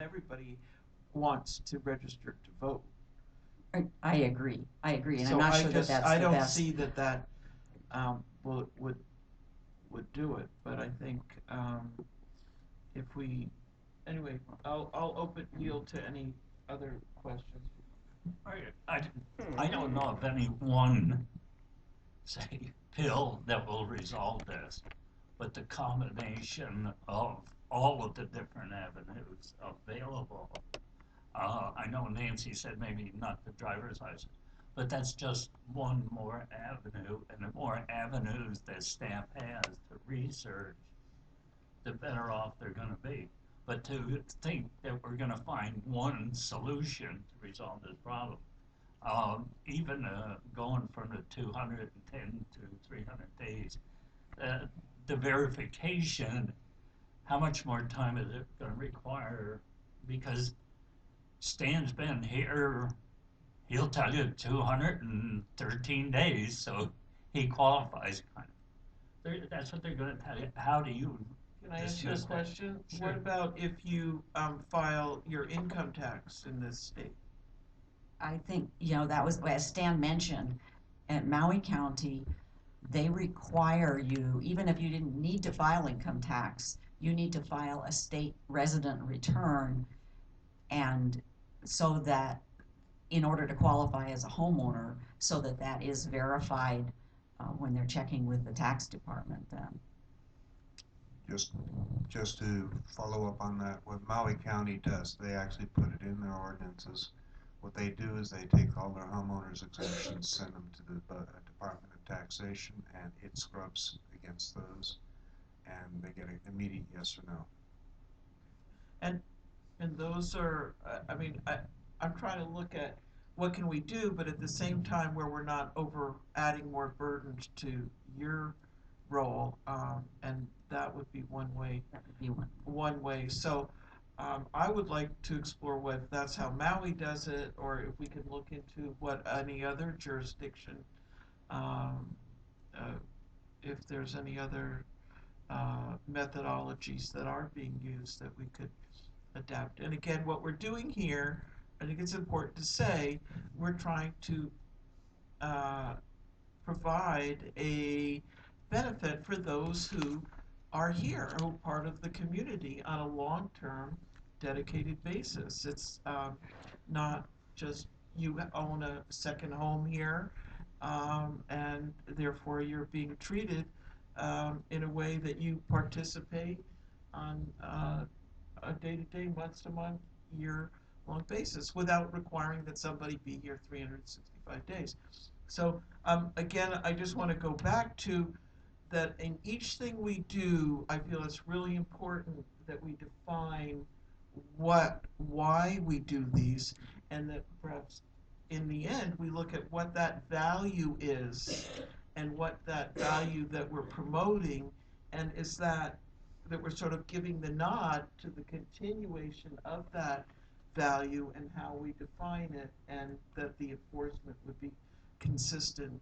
everybody wants to register to vote. I agree, and I'm So not sure that that's I the don't best. see that would do it, but I think if we, anyway, I'll open yield to any other questions. I, I, I don't know of any one, say, pill that will resolve this, but the combination of all of the different avenues available. I know Nancy said maybe not the driver's license, but that's just one more avenue, and the more avenues that staff has to research, the better off they're going to be. But to think that we're going to find one solution to resolve this problem, even going from the 210 to 300 days, uh, the verification, how much more time is it going to require? Because Stan's been here, he'll tell you 213 days, so he qualifies kind of. That's what they're going to tell you. How do you Can I answer a dismiss that? question? Sure. What about if you file your income tax in this state? I think, that was, as Stan mentioned, at Maui County, they require you, even if you didn't need to file income tax, you need to file a state resident return, and so that, in order to qualify as a homeowner, so that that is verified when they're checking with the tax department then. Just, just to follow up on that, what Maui County does, they actually put it in their ordinances. What they do is they take all their homeowners exemptions, send them to the Department of Taxation, and it scrubs against those, and they get an immediate yes or no. And those are, I'm trying to look at what can we do, but at the same time where we're not adding more burdens to your role, and that would be one way. That would be one. One way. So I would like to explore whether that's how Maui does it, or if we can look into what any other jurisdiction, um, uh, if there's any other methodologies that are being used that we could adapt. And again, what we're doing here, I think it's important to say, we're trying to uh, provide a benefit for those who are here, who are part of the community on a long-term dedicated basis. It's not just you own a second home here, and therefore you're being treated in a way that you participate on a day-to-day, month-to-month, year-long basis without requiring that somebody be here 365 days. So again, I just want to go back to that in each thing we do, I feel it's really important that we define why we do these, and that perhaps in the end we look at what that value is and what that value that we're promoting, and is that we're sort of giving the nod to the continuation of that value and how we define it, and that the enforcement would be consistent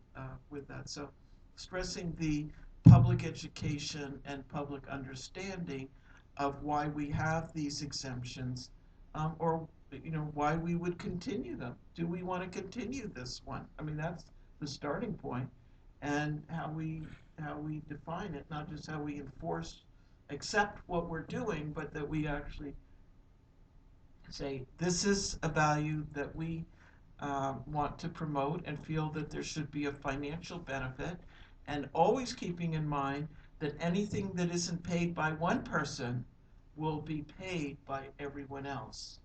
with that. So stressing the public education and public understanding of why we have these exemptions, or why we would continue them. Do we want to continue this one? I mean, that's the starting point, and how we define it, not just how we accept what we're doing, but that we actually say this is a value that we want to promote and feel that there should be a financial benefit, and always keeping in mind that anything that isn't paid by one person will be paid by everyone else.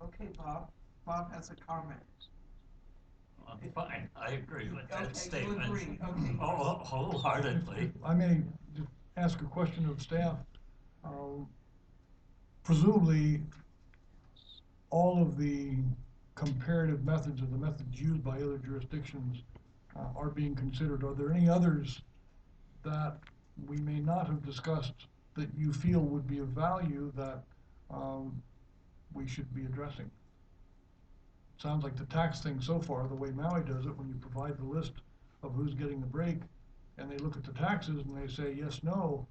Okay, Bob. Bob has a comment. Fine, I agree with that Okay, you statement. agree. Okay. Wholeheartedly. I may just ask a question of staff. Presumably, all of the comparative methods or the methods used by other jurisdictions are being considered. Are there any others that we may not have discussed that you feel would be of value that we should be addressing? Sounds like the tax thing so far, the way Maui does it, when you provide the list of who's getting the break, and they look at the taxes and they say yes, no,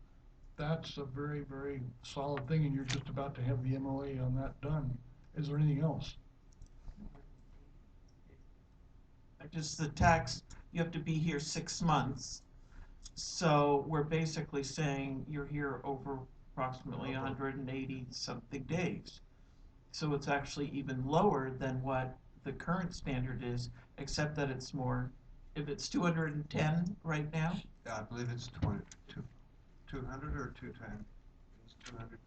that's a very, very solid thing, and you're just about to have the MOA on that done. Is there anything else? Just the tax, you have to be here 6 months. So we're basically saying you're here over approximately 180 something days. So it's actually even lower than what the current standard is, except that it's more, if it's 210 right now, I believe it's 200 or 210? It's 200.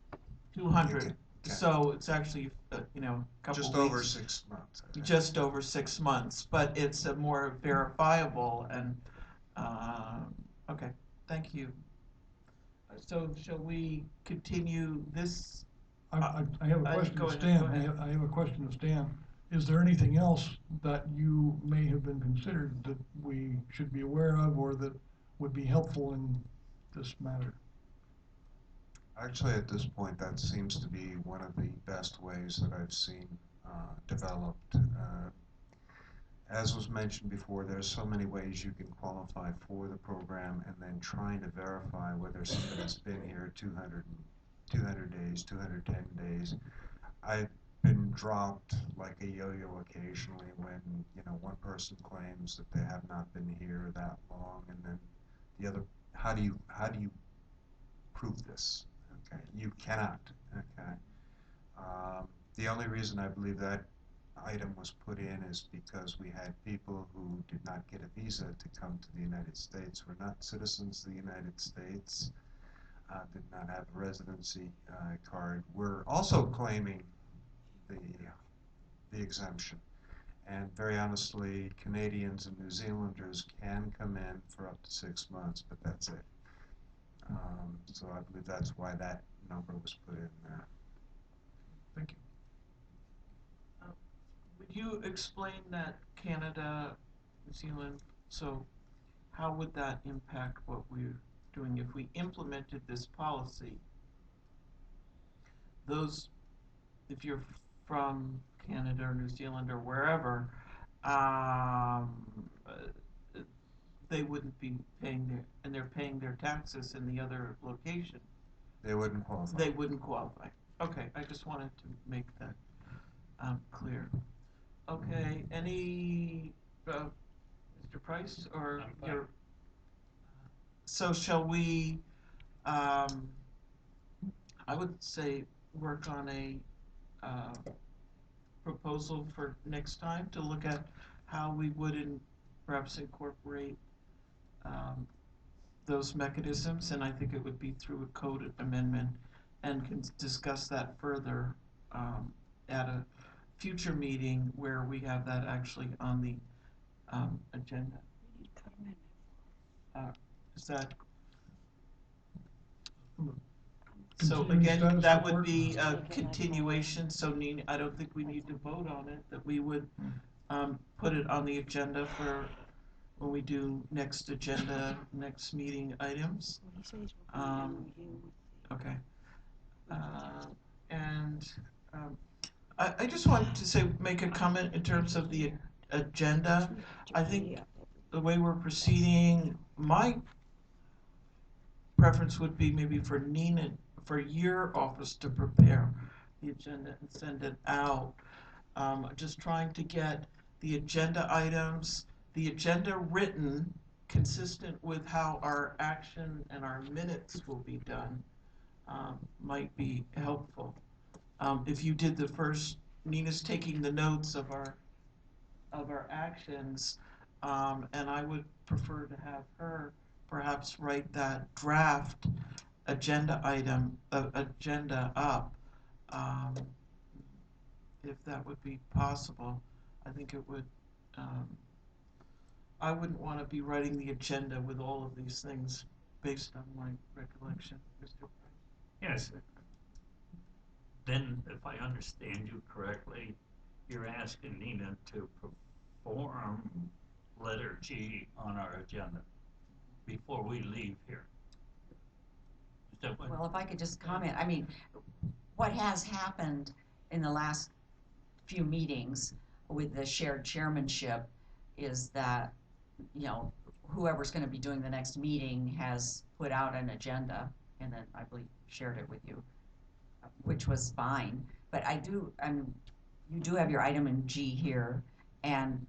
200. Okay. So it's actually, you know, a couple Just weeks. over 6 months, I think. Just over 6 months, but it's a more verifiable and, okay, thank you. So shall we continue this? I have a question go of ahead, Stan. go ahead. I have a question of Stan. Is there anything else that you may have been considered that we should be aware of or that would be helpful in this matter? Actually, at this point, that seems to be one of the best ways that I've seen developed. As was mentioned before, there's so many ways you can qualify for the program, and then trying to verify whether somebody's been here 200 days, 210 days. I've been dropped like a yo-yo occasionally when, you know, one person claims that they have not been here that long, and then the other, how do you prove this? Okay, you cannot. Okay, the only reason I believe that item was put in is because we had people who did not get a visa to come to the United States, were not citizens of the United States, did not have a residency card, were also claiming the exemption. And very honestly, Canadians and New Zealanders can come in for up to 6 months, but that's it. So I believe that's why that number was put in there. Thank you. Would you explain that Canada, New Zealand, so how would that impact what we're doing if we implemented this policy? Those, if you're from Canada or New Zealand or wherever, they wouldn't be paying and they're paying their taxes in the other location. They wouldn't qualify. They wouldn't qualify. Okay, I just wanted to make that clear. Okay, any, Mr. Price, or I'm fine. your, so shall we, I would say, work on a proposal for next time to look at how we would perhaps incorporate those mechanisms, and I think it would be through a code amendment, and can discuss that further at a future meeting where we have that actually on the agenda. Is that, so Continuing again, status that would report? be a continuation, so I don't think we need to vote on it, that we would put it on the agenda for when we do next meeting items. Okay. And I just wanted to make a comment in terms of the agenda. I think the way we're proceeding, my preference would be maybe for Nina, for your office to prepare the agenda and send it out. Just trying to get the agenda items, the agenda written, consistent with how our action and our minutes will be done, might be helpful. If you did the first, Nina's taking the notes of our actions, and I would prefer to have her perhaps write that draft agenda up, if that would be possible. I think it would, I wouldn't want to be writing the agenda with all of these things based on my recollection, Mr. Yes. Then, if I understand you correctly, you're asking Nina to perform letter G on our agenda before we leave here. Is that what? Well, if I could just comment, I mean, what has happened in the last few meetings with the shared chairmanship is that, you know, whoever's gonna be doing the next meeting has put out an agenda, and then I believe shared it with you, which was fine. But you do have your item in G here, and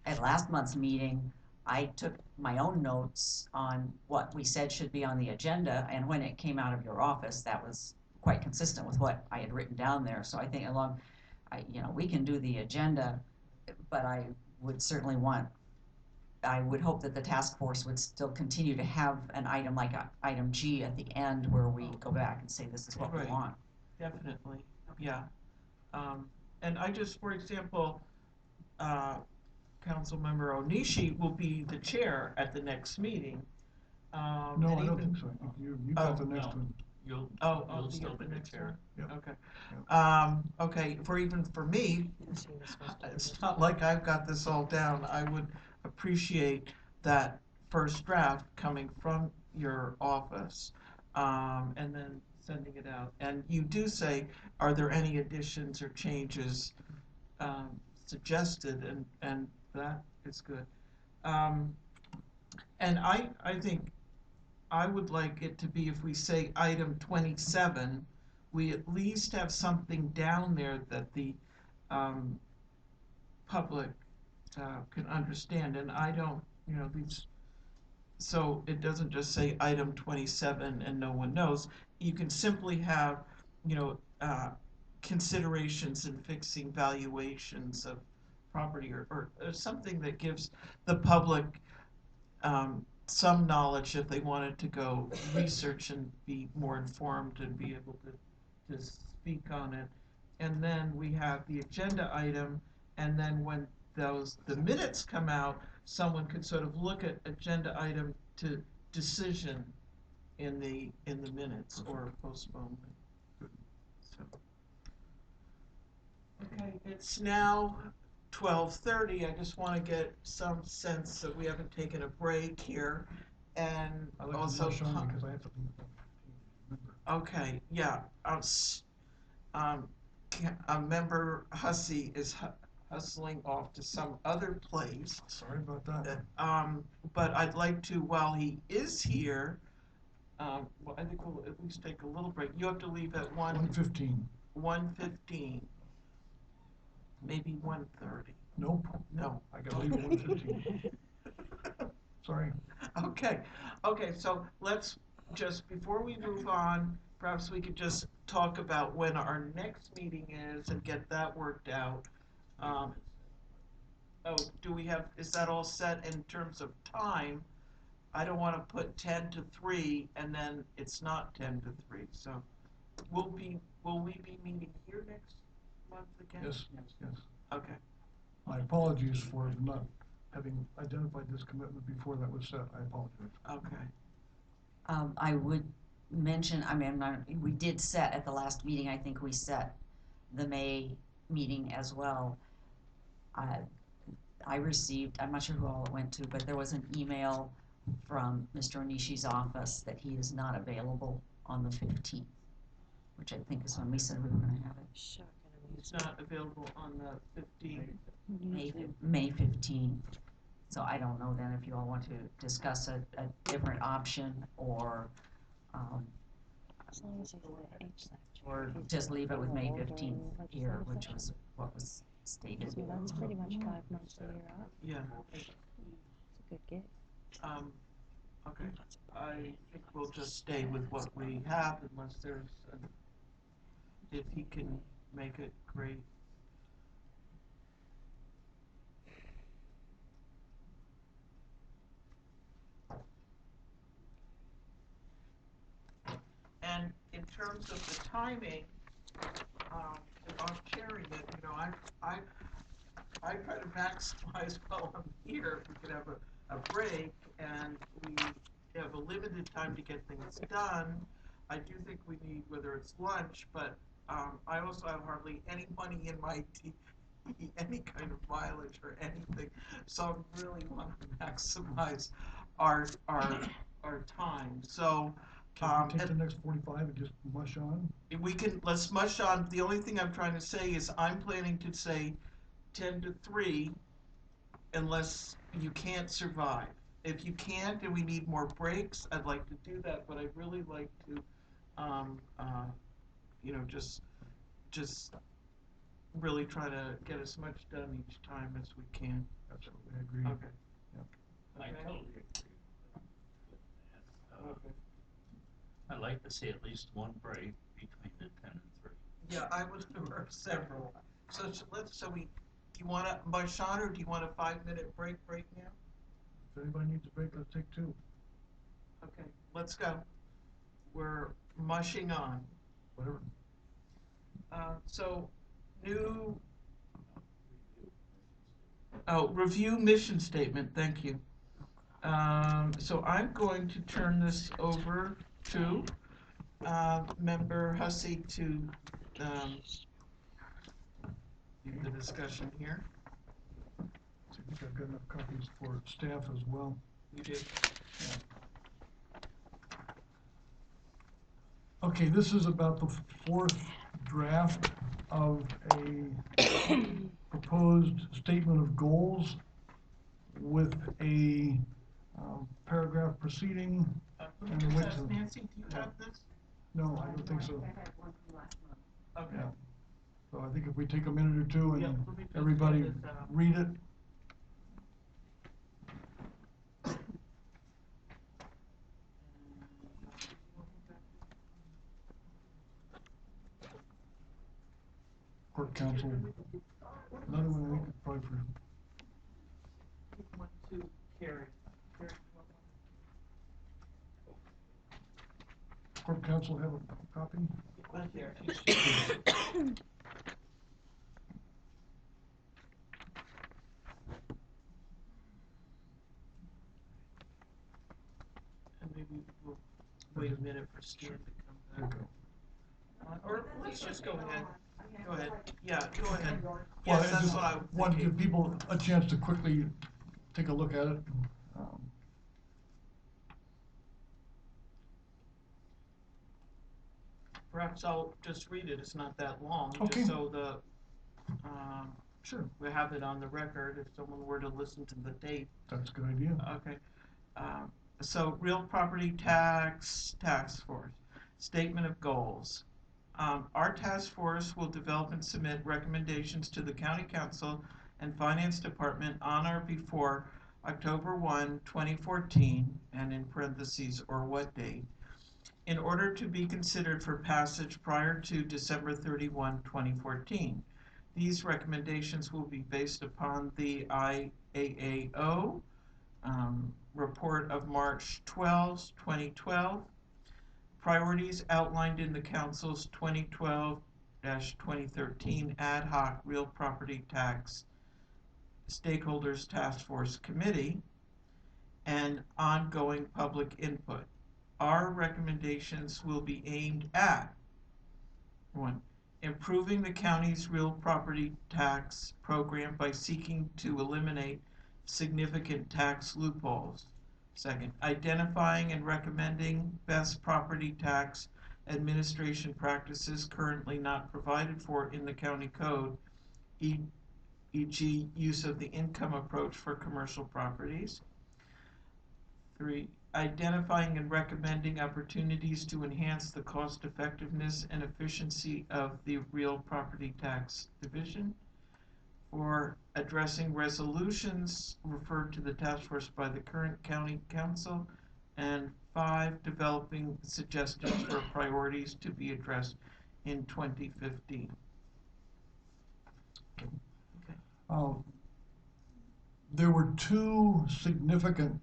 at last month's meeting, I took my own notes on what we said should be on the agenda, and when it came out of your office, that was quite consistent with what I had written down there. So I think we can do the agenda, but I would certainly I would hope that the task force would still continue to have an item like item G at the end where we go back and say, this is what we Right. want. Definitely, yeah. And I just, for example, Councilmember Onishi will be the chair at the next meeting. No, and I don't even- think so. You got the next no. one. You'll, Oh, you'll be still at be the next chair. one? Yep. Okay. Okay, for me, it's not like I've got this all down. I would appreciate that first draft coming from your office, and then sending it out. And you do say, are there any additions or changes, suggested, and that is good. And I think I would like it to be, if we say item 27, we at least have something down there that the public can understand. And I don't, so it doesn't just say item 27 and no one knows. You can simply have, considerations in fixing valuations of property, or something that gives the public some knowledge if they wanted to go research and be more informed and be able to speak on it. And then we have the agenda item, and then when the minutes come out, someone could sort of look at agenda item to decision in the minutes or postponement. So. Okay, it's now 12:30. I just want to get some sense that we haven't taken a break here, and I like to also. rush on because I have to leave. Remember. Okay, yeah. Member Hussey is hustling off to some other place. Sorry about that. But I'd like to, while he is here, well, I think we'll at least take a little break. You have to leave at 1:15. 1:15, maybe 1:30. Nope, No. I gotta leave at 1:15. Sorry. Okay, so let's just, before we move on, perhaps we could just talk about when our next meeting is and get that worked out. Is that all set in terms of time? I don't wanna put 10 to 3 and then it's not 10 to 3, so will we be meeting here next month again? Yes, yes. Okay, My apologies for not having identified this commitment before that was set. I apologize. okay, I would mention, we did set at the last meeting, I think we set the May meeting as well. I received, I'm not sure who all it went to, but there was an email from Mr. Onishi's office that he is not available on the 15th, which I think is when we said we were gonna have it. it's not available on the 15th. May 15th. So I don't know then if you all want to discuss a different option or just leave it with May 15th here, which was what was stated. That's pretty much 5 months a year off. Yeah, It's a good gig. okay, I think we'll just stay with what we have unless if he can make it, great. And in terms of the timing, if I'm chairing it, I try to maximize while I'm here. If we could have a break and we have a limited time to get things done, I do think we need, whether it's lunch, but I also have hardly any money in my any kind of mileage or anything, so I really want to maximize our time. So Can we take the next 45 and just mush on? let's mush on. The only thing I'm trying to say is I'm planning to say 10 to 3 unless you can't survive. If you can't and we need more breaks, I'd like to do that, but I'd really like to you know, just really try to get as much done each time as we can. Absolutely, I agree. Okay. I Okay. totally agree with that. Okay. I'd like to see at least one break between the 10 and 3. Yeah, I would prefer several. So you want a, Marshon, or do you want a 5-minute break right now? If anybody needs a break, let's take 2, Okay, let's go. We're mushing on. whatever. So, review mission statement, thank you. So I'm going to turn this over to, Member Hussey to, lead the discussion here. I think I've got enough copies for staff as well. You did. Okay, this is about the 4th draft of a proposed statement of goals with a paragraph proceeding. And the width of- Nancy, do you have this? No, I don't think so. Okay. Yeah. So I think if we take a minute or 2 Yeah, and let me just everybody get it, read it. Court counsel, another one, I think, probably for, One, two, Carrie. Carrie, court counsel have a copy? one here. And maybe we'll wait a minute for Stan to come There you back. go. Or let's just go ahead. Go ahead. Yeah, go ahead. Well, Yes, I that's just what I was want to give thinking. people a chance to quickly take a look at it. Perhaps I'll just read it. It's not that long. Okay. Just so the, Sure, we have it on the record if someone were to listen to the tape. that's a good idea. Okay. So real property tax force, statement of goals. Our task force will develop and submit recommendations to the county council and finance department on or before October 1, 2014, and in parentheses, or what date, in order to be considered for passage prior to December 31, 2014. These recommendations will be based upon the IAAO report of March 12, 2012, priorities outlined in the Council's 2012-2013 Ad Hoc Real Property Tax Stakeholders Task Force Committee, and ongoing public input. Our recommendations will be aimed at 1. Improving the county's real property tax program by seeking to eliminate significant tax loopholes. 2. Identifying and recommending best property tax administration practices currently not provided for in the county code, e.g. use of the income approach for commercial properties. 3. Identifying and recommending opportunities to enhance the cost effectiveness and efficiency of the real property tax division. 4. Addressing resolutions referred to the task force by the current county council. And 5. Developing suggestions for priorities to be addressed in 2015. There were 2 significant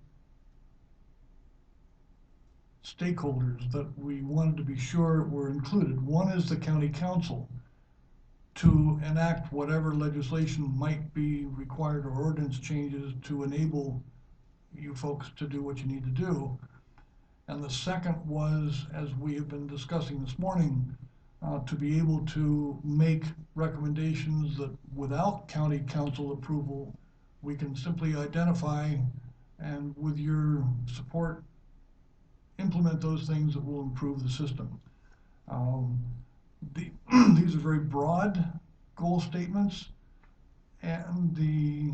stakeholders that we wanted to be sure were included. One is the county council to enact whatever legislation might be required or ordinance changes to enable you folks to do what you need to do. And the second was, as we have been discussing this morning, to be able to make recommendations that without county council approval, we can simply identify and with your support, implement those things that will improve the system. These are very broad goal statements, and the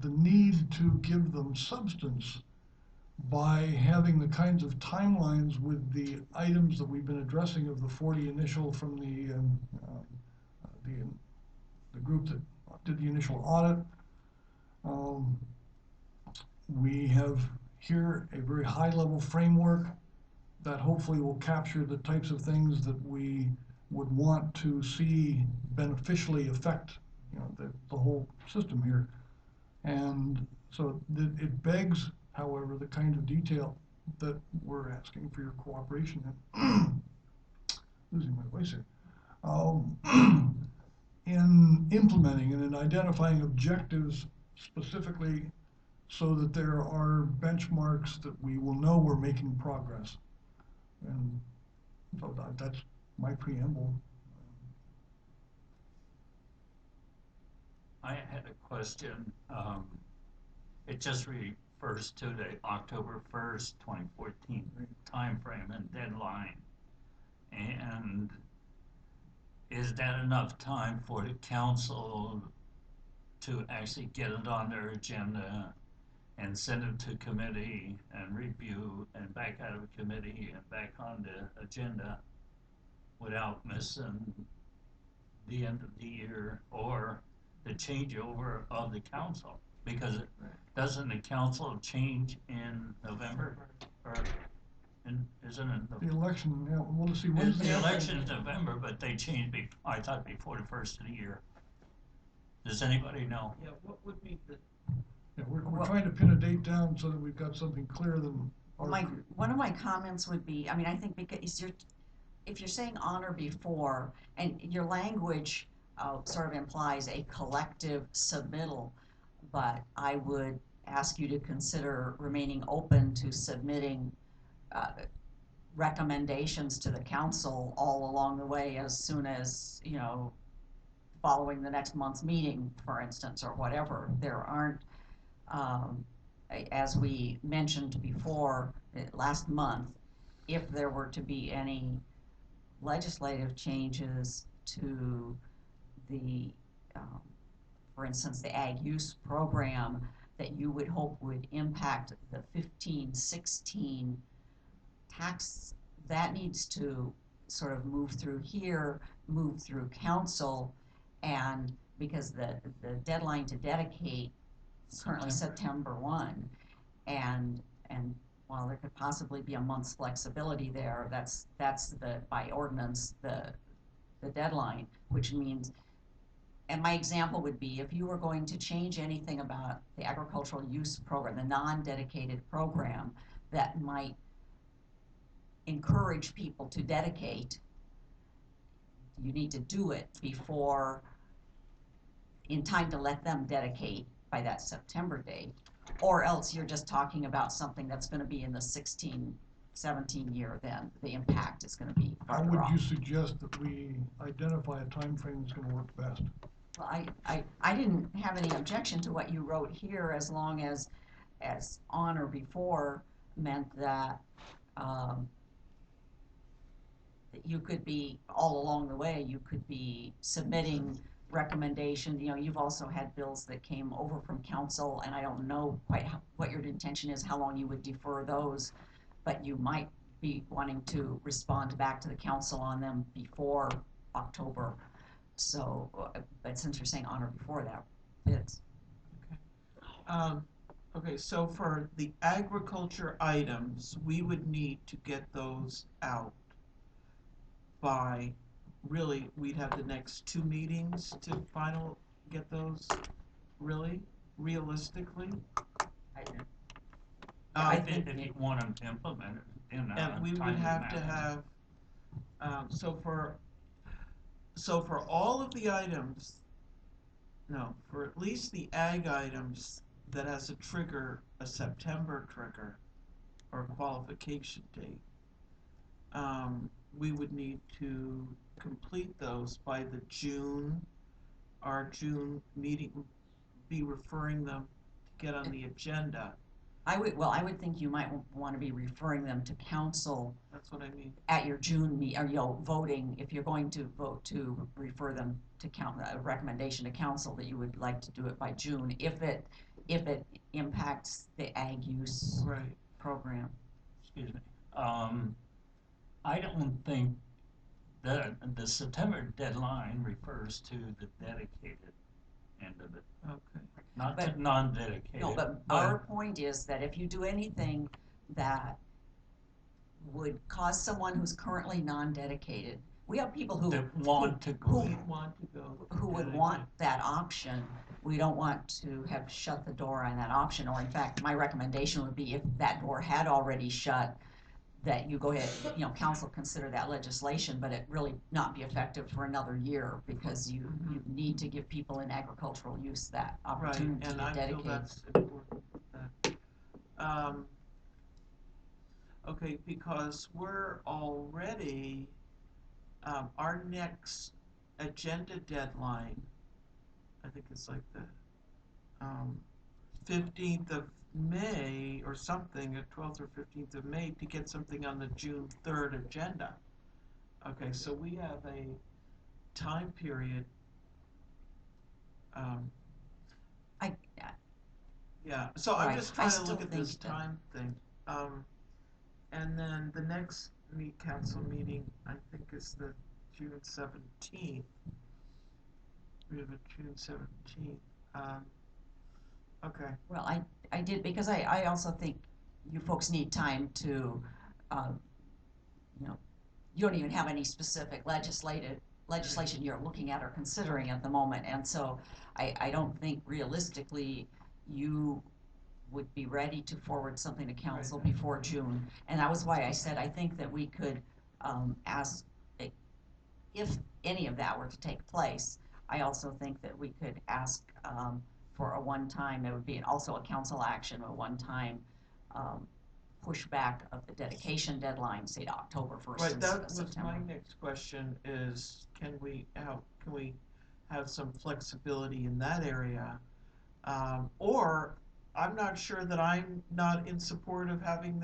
need to give them substance by having the kinds of timelines with the items that we've been addressing of the 40 initial from the group that did the initial audit. We have here a very high-level framework that hopefully will capture the types of things that we would want to see beneficially affect, the whole system here. And so it begs, however, the kind of detail that we're asking for your cooperation in. Losing my voice here. In implementing and in identifying objectives specifically so that there are benchmarks that we will know we're making progress. And so that's my preamble. I had a question. It just refers to the October 1st, 2014 timeframe and deadline. And is that enough time for the council to actually get it on their agenda and send it to committee and review and back out of committee and back on the agenda without missing the end of the year or the changeover of the council? Because doesn't the council change in November? Or isn't it? The election, yeah, we'll see, when's The election is November, but they change, I thought, before the first of the year. Does anybody know? Yeah, what would be the, Yeah, we're Well- trying to pin a date down so that we've got something clearer than. One of my comments would be, I think because if you're saying on or before, and your language sort of implies a collective submittal, but I would ask you to consider remaining open to submitting recommendations to the council all along the way as soon as, following the next month's meeting, for instance, or whatever. There aren't, as we mentioned before, last month, if there were to be any legislative changes to the, for instance, the ag use program that you would hope would impact the 15-16 tax, that needs to sort of move through here, move through council, and because the deadline to dedicate is currently September 1, and while there could possibly be a month's flexibility there, that's the, by ordinance, the deadline, which means, and my example would be if you were going to change anything about the agricultural use program, the non-dedicated program that might encourage people to dedicate, you need to do it before, in time to let them dedicate by that September date, or else you're just talking about something that's going to be in the 16-17 year, then the impact is going to be How farther would off. you suggest that we identify a time frame that's gonna work best? Well, I didn't have any objection to what you wrote here as long as on or before meant that that you could be, all along the way, you could be submitting recommendations. You've also had bills that came over from council, and I don't know quite what your intention is, how long you would defer those, but you might be wanting to respond back to the council on them before October. So, but since you're saying on or before that, it's, okay, so for the agriculture items, we would need to get those out by, really, we'd have the next 2 meetings to get those, really, realistically? I If think you want them implemented in a And we would timely have to manner. have, so for all of the items, no, for at least the ag items that has a trigger, a September trigger, or qualification date, we would need to complete those by our June meeting, be referring them to get on the agenda. I would think you might want to be referring them to council That's what I mean. at your June or voting, if you're going to vote to refer them to a recommendation to council, that you would like to do it by June, if it impacts the ag use. Right. program. excuse me, I don't think that the September deadline refers to the dedicated end of it, Okay. not But- to non-dedicated. No, but our point is that if you do anything that would cause someone who's currently non-dedicated, we have people who, That want to go. We want to go. who would dedicated. want that option. We don't want to have shut the door on that option, or in fact, my recommendation would be if that door had already shut, that you go ahead, council consider that legislation, but it really not be effective for another year, because you need to give people in agricultural use that Right, opportunity and to I feel dedicate. that's important. Okay, because we're already, our next agenda deadline, I think it's like the 15th of May or something, the 12th or 15th of May, to get something on the June 3rd agenda. Okay, so we have a time period. I, Yeah, so I'm Right, just I trying to still look at this think that- time thing. And then the next council meeting, I think, is the June 17th. We have a June 17th. Okay, well, I did, because I also think you folks need time to, you don't even have any specific legislation you're looking at or considering at the moment, and so I don't think realistically you would be ready to forward something to council Right. before June. And that was why I said I think that we could ask, if any of that were to take place, I also think that we could ask for a one-time, it would be also a council action, a one-time pushback of the dedication deadline, say to October 1st right, instead that of was September. my next question is, can we have some flexibility in that area? Or, I'm not sure that I'm not in support of having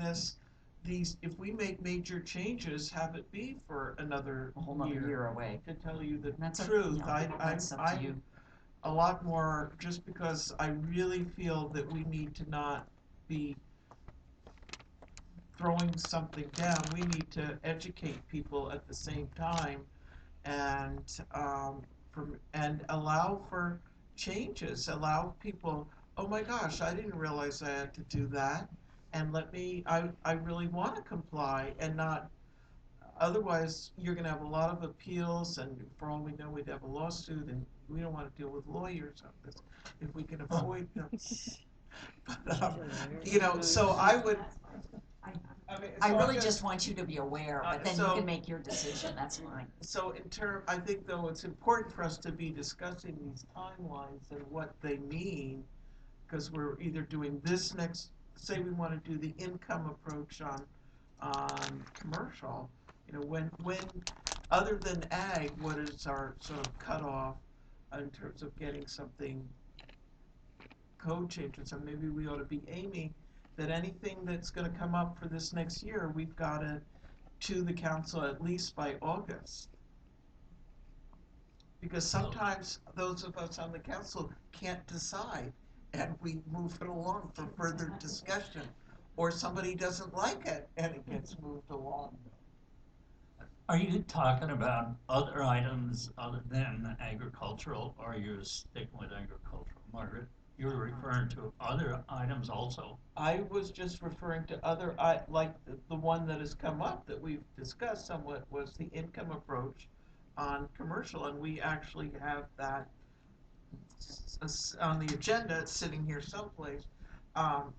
if we make major changes, have it be for another A whole nother year away. To tell you the And that's truth, that's up to you. I'm a lot more, just because I really feel that we need to not be throwing something down, we need to educate people at the same time and, and allow for changes, allow people, oh my gosh, I didn't realize I had to do that, and I really wanna comply and not, otherwise, you're gonna have a lot of appeals, and for all we know, we'd have a lawsuit, and we don't wanna deal with lawyers on this, if we can avoid them. But, so I would, I mean, I so really I'm just want you to be aware, but then you so- can make your decision, that's fine. So I think though it's important for us to be discussing these timelines and what they mean, because we're either doing this next, say we wanna do the income approach on commercial, when, other than ag, what is our sort of cutoff in terms of getting something code changes, and maybe we ought to be aiming that anything that's gonna come up for this next year, we've got it to the council at least by August. Because sometimes those of us on the council can't decide, and we move it along for further discussion, or somebody doesn't like it, and it gets moved along. Are you talking about other items other than agricultural, or are you sticking with agricultural, Margaret? You were referring to other items also. I was just referring to other, like the one that has come up that we've discussed somewhat was the income approach on commercial, and we actually have that on the agenda, it's sitting here someplace.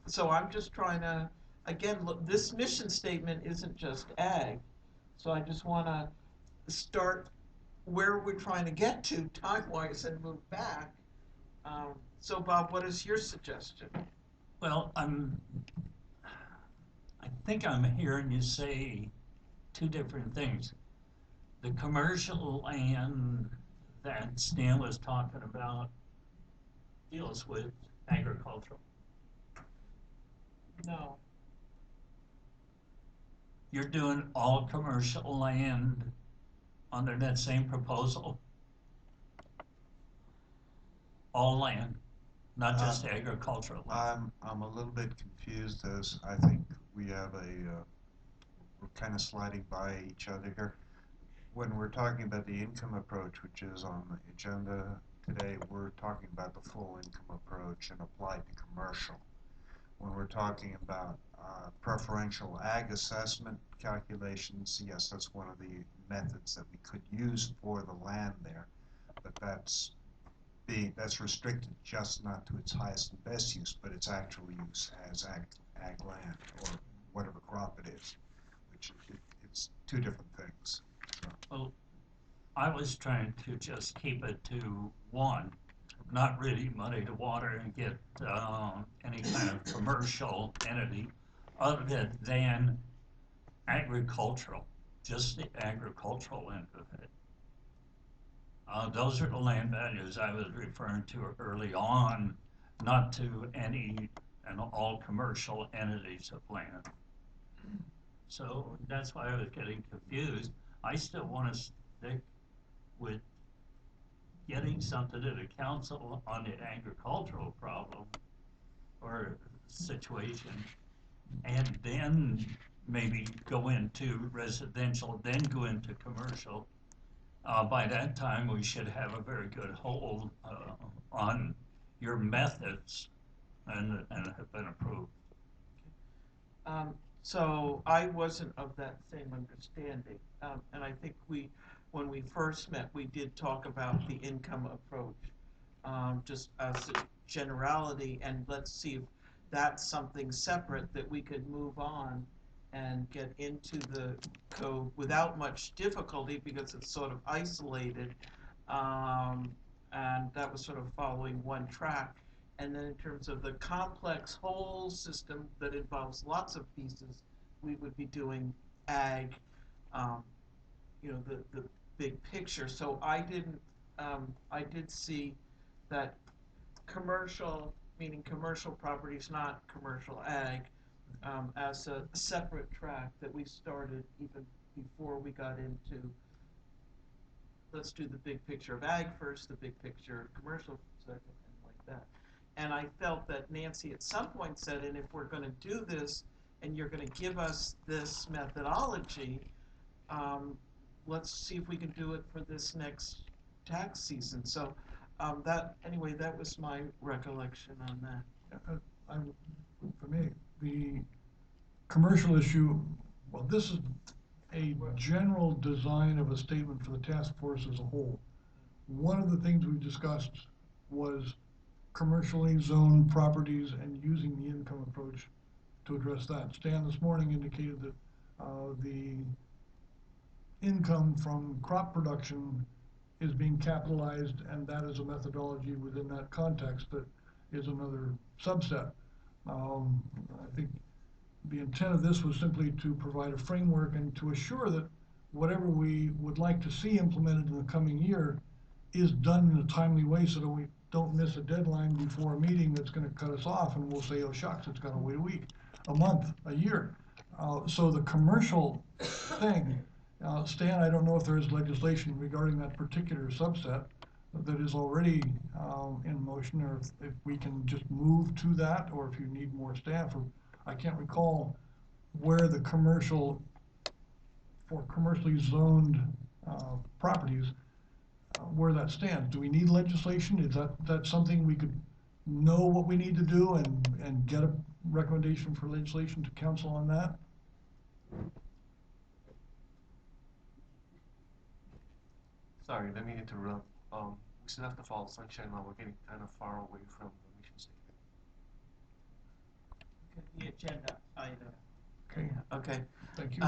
So I'm just trying to, again, look, this mission statement isn't just ag, so I just wanna start where we're trying to get to time-wise and move back. So Bob, what is your suggestion? Well, I think I'm hearing you say two different things. The commercial land that Stan was talking about deals with agricultural. No. You're doing all commercial land under that same proposal? All land, not just agricultural land? I'm a little bit confused, as I think we have we're kind of sliding by each other here. When we're talking about the income approach, which is on the agenda today, we're talking about the full income approach and applied to commercial. When we're talking about preferential ag assessment calculations, yes, that's one of the methods that we could use for the land there, but that's restricted just not to its highest and best use, but its actual use as ag land or whatever crop it is, which it's two different things. Well, I was trying to just keep it to one, not really muddy the water and get any kind of commercial entity other than agricultural, just the agricultural end of it. Those are the land values I was referring to early on, not to any and all commercial entities of land. So that's why I was getting confused. I still want to stick with getting something to the council on the agricultural problem or situation, and then maybe go into residential, then go into commercial. By that time, we should have a very good hold on your methods and have been approved. So I wasn't of that same understanding, and I think when we first met, we did talk about the income approach, just as a generality, and let's see if that's something separate that we could move on and get into the code without much difficulty because it's sort of isolated, and that was sort of following one track. And then in terms of the complex whole system that involves lots of pieces, we would be doing ag, the big picture. So I did see that commercial, meaning commercial properties, not commercial ag, as a separate track that we started even before we got into, let's do the big picture of ag first, the big picture of commercial second, and like that. And I felt that Nancy at some point said, and if we're going to do this, and you're going to give us this methodology, let's see if we can do it for this next tax season. So that was my recollection on that. For me, the commercial issue, well, this is a general design of a statement for the task force as a whole. One of the things we discussed was commercially zoned properties and using the income approach to address that. Stan this morning indicated that the income from crop production is being capitalized, and that is a methodology within that context that is another subset. I think the intent of this was simply to provide a framework and to assure that whatever we would like to see implemented in the coming year is done in a timely way so that we don't miss a deadline before a meeting that's going to cut us off and we'll say, oh shucks, it's got to wait a week, a month, a year. So the commercial thing, Stan, I don't know if there is legislation regarding that particular subset that is already in motion, or if we can just move to that, or if you need more staff. Or I can't recall where the commercial, for commercially zoned properties, where that stands. Do we need legislation? Is that something we could know what we need to do and get a recommendation for legislation to council on that? Sorry, let me interrupt. We still have to follow sunshine law. We're getting kind of far away from the mission statement. The agenda item. Okay, Okay. thank you.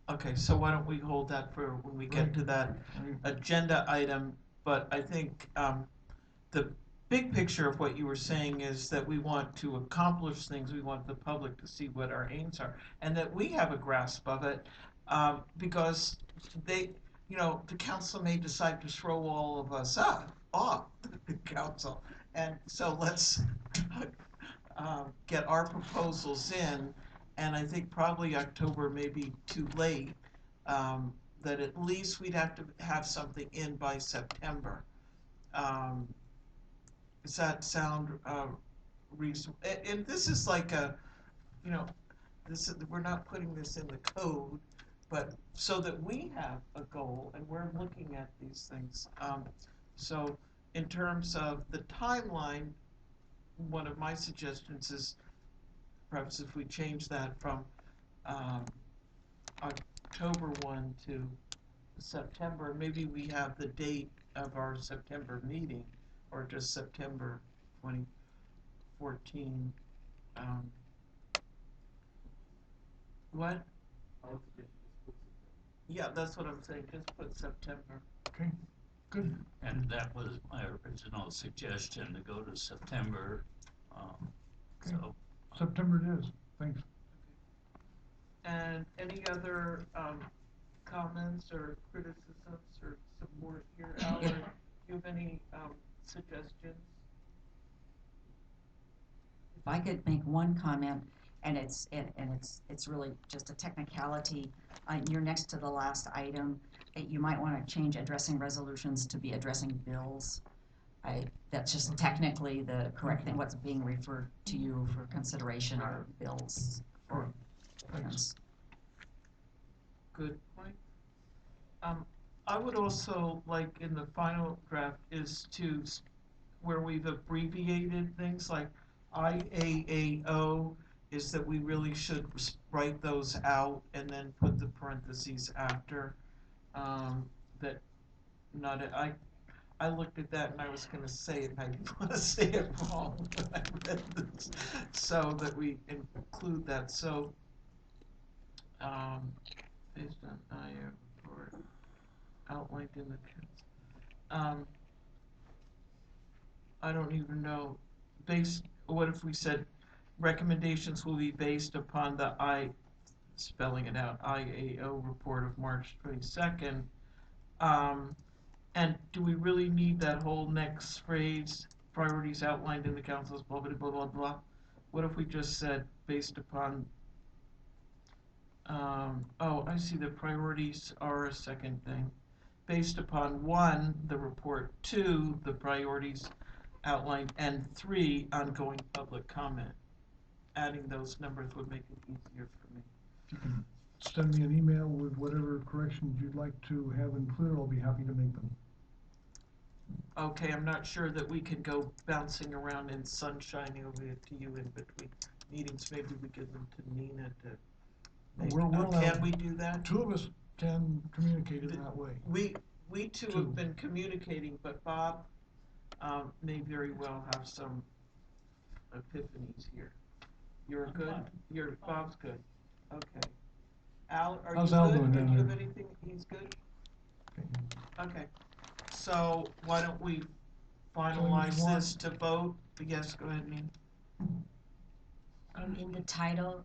Okay, so why don't we hold that for when we get to that agenda item? But I think the big picture of what you were saying is that we want to accomplish things. We want the public to see what our aims are, and that we have a grasp of it, because the council may decide to throw all of us off the council, and so let's get our proposals in. And I think probably October may be too late, that at least we'd have to have something in by September. Does that sound reasonable? And this is like we're not putting this in the code, but so that we have a goal and we're looking at these things. So in terms of the timeline, one of my suggestions is perhaps if we change that from um, October 1 to September, maybe we have the date of our September meeting, or just September 2014. Um, what? Yeah, that's what I'm saying, just put September. Okay, good. And that was my original suggestion, to go to September, Okay. so. September it is. Thanks. And any other comments or criticisms or support here? Al, or do you have any suggestions? If I could make one comment, and it's really just a technicality. You're next to the last item. You might want to change addressing resolutions to be addressing bills. That's just technically the correct thing. What's being referred to you for consideration are bills. Correct. Thanks. Good point. I would also like in the final draft is to, where we've abbreviated things like IAAO, is that we really should write those out and then put the parentheses after. That not, I looked at that and I was gonna say it and I didn't wanna say it wrong when I read this. So that we include that, so, based on IA report outlined in the I don't even know, what if we said recommendations will be based upon the spelling it out, IAO report of March 22nd. And do we really need that whole next phrase, priorities outlined in the council's blah, blah, blah, blah, blah? What if we just said based upon, oh, I see, the priorities are a second thing. Based upon 1, the report, 2, the priorities outlined, and 3, ongoing public comment. Adding those numbers would make it easier for me. If you can send me an email with whatever corrections you'd like to have included, I'll be happy to make them. Okay, I'm not sure that we can go bouncing around in sunshine over to you in between meetings. Maybe we give them to Nina to. Maybe, We're allowed- can we do that? 2 of us can communicate in that way. We two Two. have been communicating, but Bob may very well have some epiphanies here. You're I'm good? fine. Bob's good. Okay. Al, are How's you Al good? doing Do down you have there? anything? He's good? Okay. Okay. So why don't we Tell me finalize what you want. this to vote? Yes, go ahead, Nina. In the title,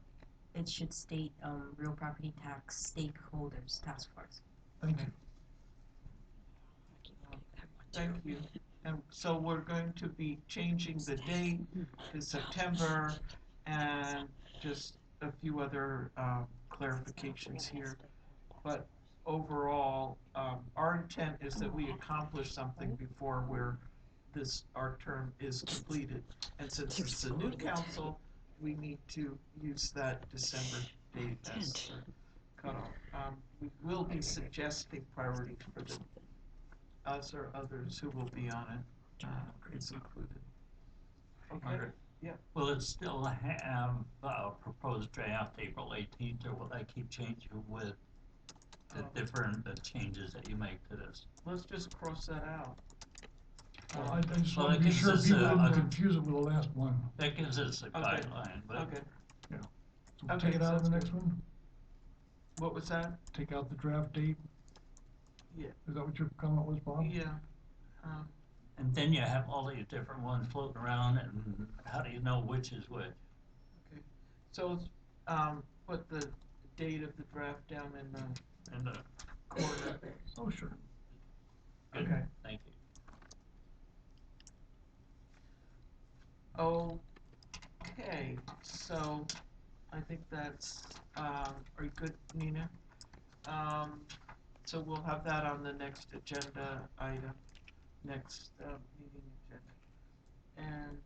it should state, real property tax stakeholders task force. Thank you. Thank you. And so we're going to be changing the date to September and just a few other clarifications here. But overall, our intent is that we accomplish something before our term is completed. And since it's a new council, we need to use that December date as the cutoff. We will be suggesting priorities for us or others who will be on it. It's included. Okay. Margaret? Yeah. Will it still have proposed draft April 18th, or will that keep changing with the different changes that you make to this? Let's just cross that out. Well, I just Well, want to that be gives sure us people a- didn't confuse it with the last one. That gives us a Okay. guideline, but Okay. So we'll Okay, take it out of the sounds next one? What was that? Take out the draft date? Yeah. Is that what your comment was, Bob? Yeah. and then you have all these different ones floating around, and how do you know which is which? Okay. So let's put the date of the draft down in the And corner. Oh, sure. good, Okay. thank you. Okay, so I think that's, are you good, Nina? So we'll have that on the next agenda item, next meeting agenda. And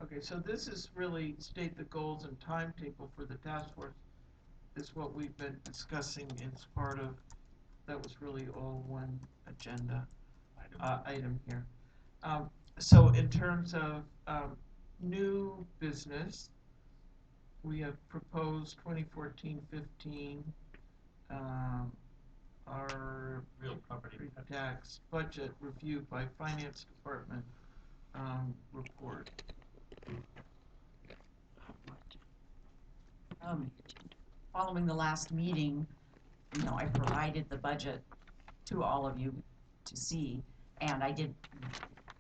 Okay, so this is really state the goals and timetable for the task force, is what we've been discussing as part of, that was really all one agenda item here. So in terms of new business, we have proposed 2014-15, our Real property tax. tax budget review by finance department report. Following the last meeting, I provided the budget to all of you to see, and I did,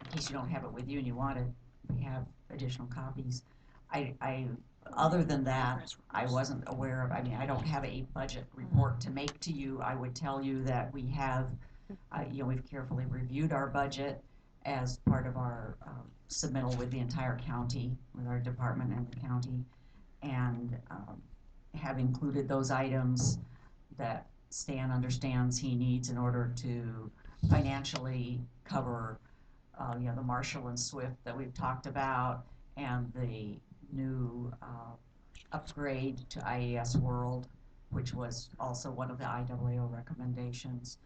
in case you don't have it with you and you want it, we have additional copies. Other than that, I wasn't aware of, I don't have a budget report to make to you. I would tell you that we have, we've carefully reviewed our budget as part of our submittal with the entire county, with our department and the county, and have included those items that Stan understands he needs in order to financially cover, the Marshall and Swift that we've talked about, and the new upgrade to IAS World, which was also one of the IAAO recommendations.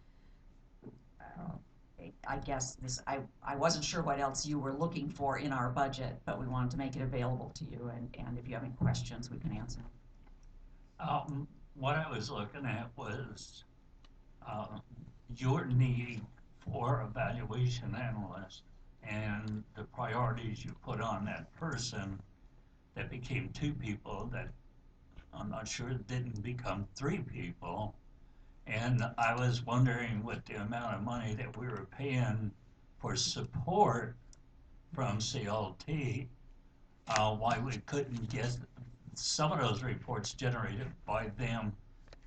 I guess I wasn't sure what else you were looking for in our budget, but we wanted to make it available to you, and if you have any questions, we can answer them. What I was looking at was your need for a valuation analyst and the priorities you put on that person that became 2 people that I'm not sure didn't become 3 people. And I was wondering with the amount of money that we were paying for support from CLT, why we couldn't get some of those reports generated by them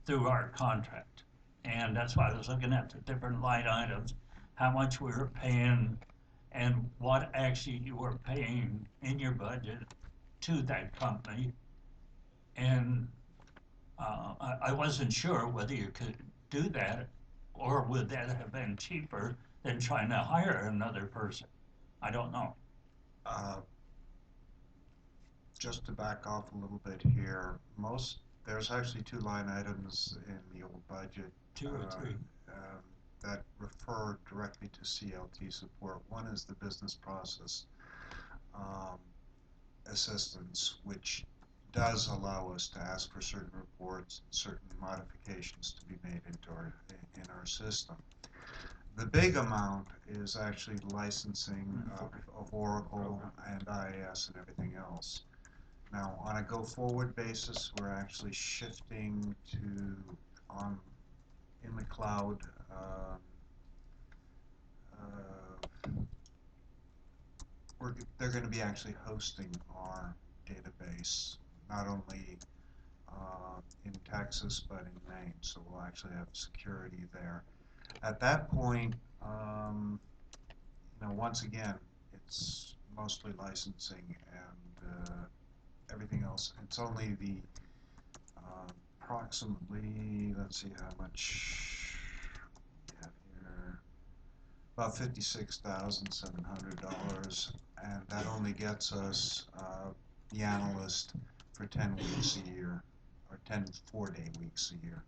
through our contract. And that's why I was looking at the different line items, how much we were paying and what actually you were paying in your budget to that company. And I wasn't sure whether you could do that, or would that have been cheaper than trying to hire another person? I don't know. Just to back off a little bit here, there's actually 2 line items in the old budget. 2 or 3. That refer directly to CLT support. One is the business process assistance, which does allow us to ask for certain reports, certain modifications to be made in our system. The big amount is actually licensing of Oracle and IAS and everything else. Now, on a go-forward basis, we're actually shifting to in the cloud. They're going to be actually hosting our database, not only in Texas but in Maine. So we'll actually have security there. At that point, once again, it's mostly licensing and everything else. It's only the approximately, let's see how much we have here, about $56,700, and that only gets us the analyst for 10 weeks a year, or 10 4-day weeks a year.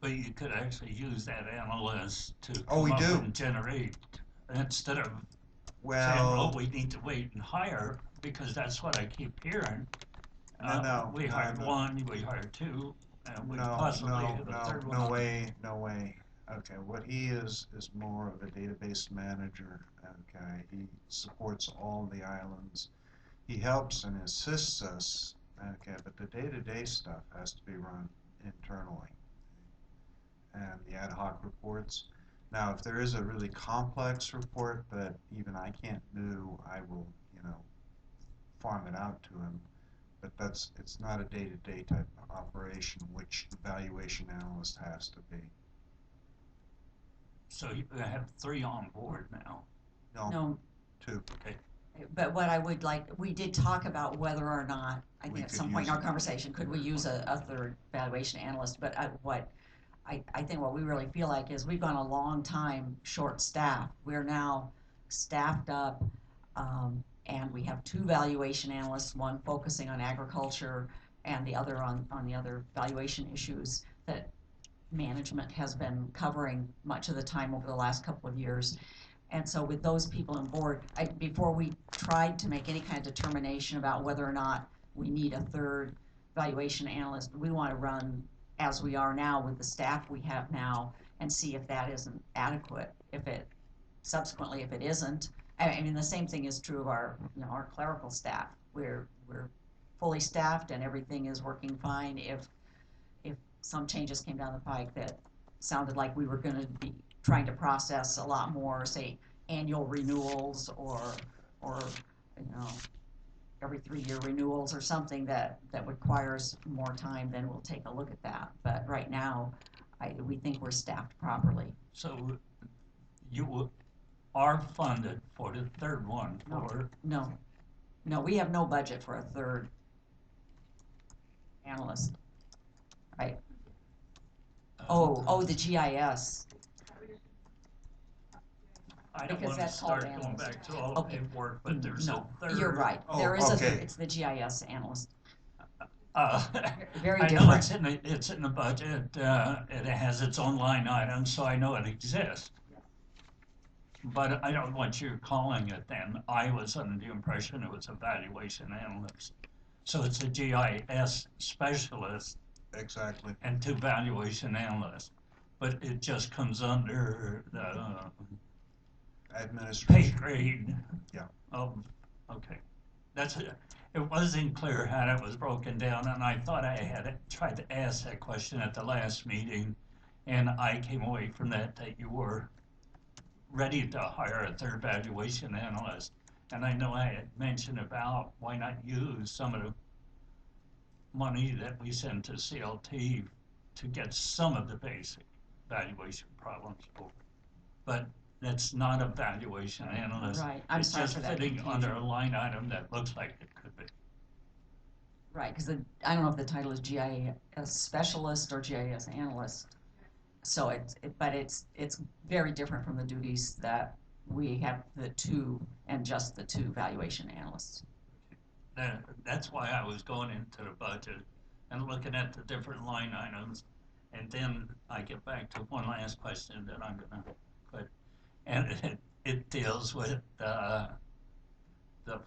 But you could actually use that analyst to Oh, we come up do. and generate, instead of saying, Well, we need to wait and hire, because that's what I keep hearing. We no, hired no. 1, we hired 2, and we possibly have a third one. no way. Okay, what he is more of a database manager. Okay, he supports all the islands. He helps and assists us. Okay, but the day-to-day stuff has to be run internally, and the ad hoc reports. Now, if there is a really complex report that even I can't do, I will, farm it out to him. But it's not a day-to-day type of operation, which the valuation analyst has to be. So you have 3 on board now. No, 2. but what I would like, we did talk about whether or not, I We think at could some point in use our conversation, could we use a third valuation analyst? But I think what we really feel like is we've gone a long time short-staffed. We're now staffed up, And we have two valuation analysts, one focusing on agriculture and the other on the other valuation issues that management has been covering much of the time over the last couple of years. And so with those people on board, before we tried to make any kind of determination about whether or not we need a third valuation analyst, we want to run as we are now with the staff we have now and see if that isn't adequate. If it isn't, I mean, the same thing is true of our, our clerical staff. We're fully staffed and everything is working fine. If some changes came down the pike that sounded like we were going to be trying to process a lot more, say, annual renewals or every 3-year renewals or something that requires more time, then we'll take a look at that. But right now, we think we're staffed properly. So you are funded for the third one for, No, we have no budget for a third analyst. Right. The GIS. I don't because wanna that's called start going analyst. back to all the Okay. paperwork, but there's a No, third. you're right. Oh, There is okay. it's the GIS analyst. Very I know different. it's in the budget, it has its own line item, so I know it exists. But I don't know what you're calling it then. I was under the impression it was a valuation analyst. So it's a GIS specialist Exactly. and 2 valuation analysts. But it just comes under the pay Administration. grade. Yeah. Okay. It wasn't clear how that was broken down, and I thought I had tried to ask that question at the last meeting, and I came away from that you were ready to hire a third valuation analyst. And I know I had mentioned about why not use some of the money that we send to CLT to get some of the basic valuation problems over. But that's not a valuation analyst. Right. I'm sorry for that It's just fitting under a confusion. line item that looks like it could be. Right, because I don't know if the title is GIS specialist or GIS analyst. So but it's very different from the duties that we have the 2 valuation analysts. That's why I was going into the budget and looking at the different line items. And then I get back to one last question that I'm gonna put. And it deals with the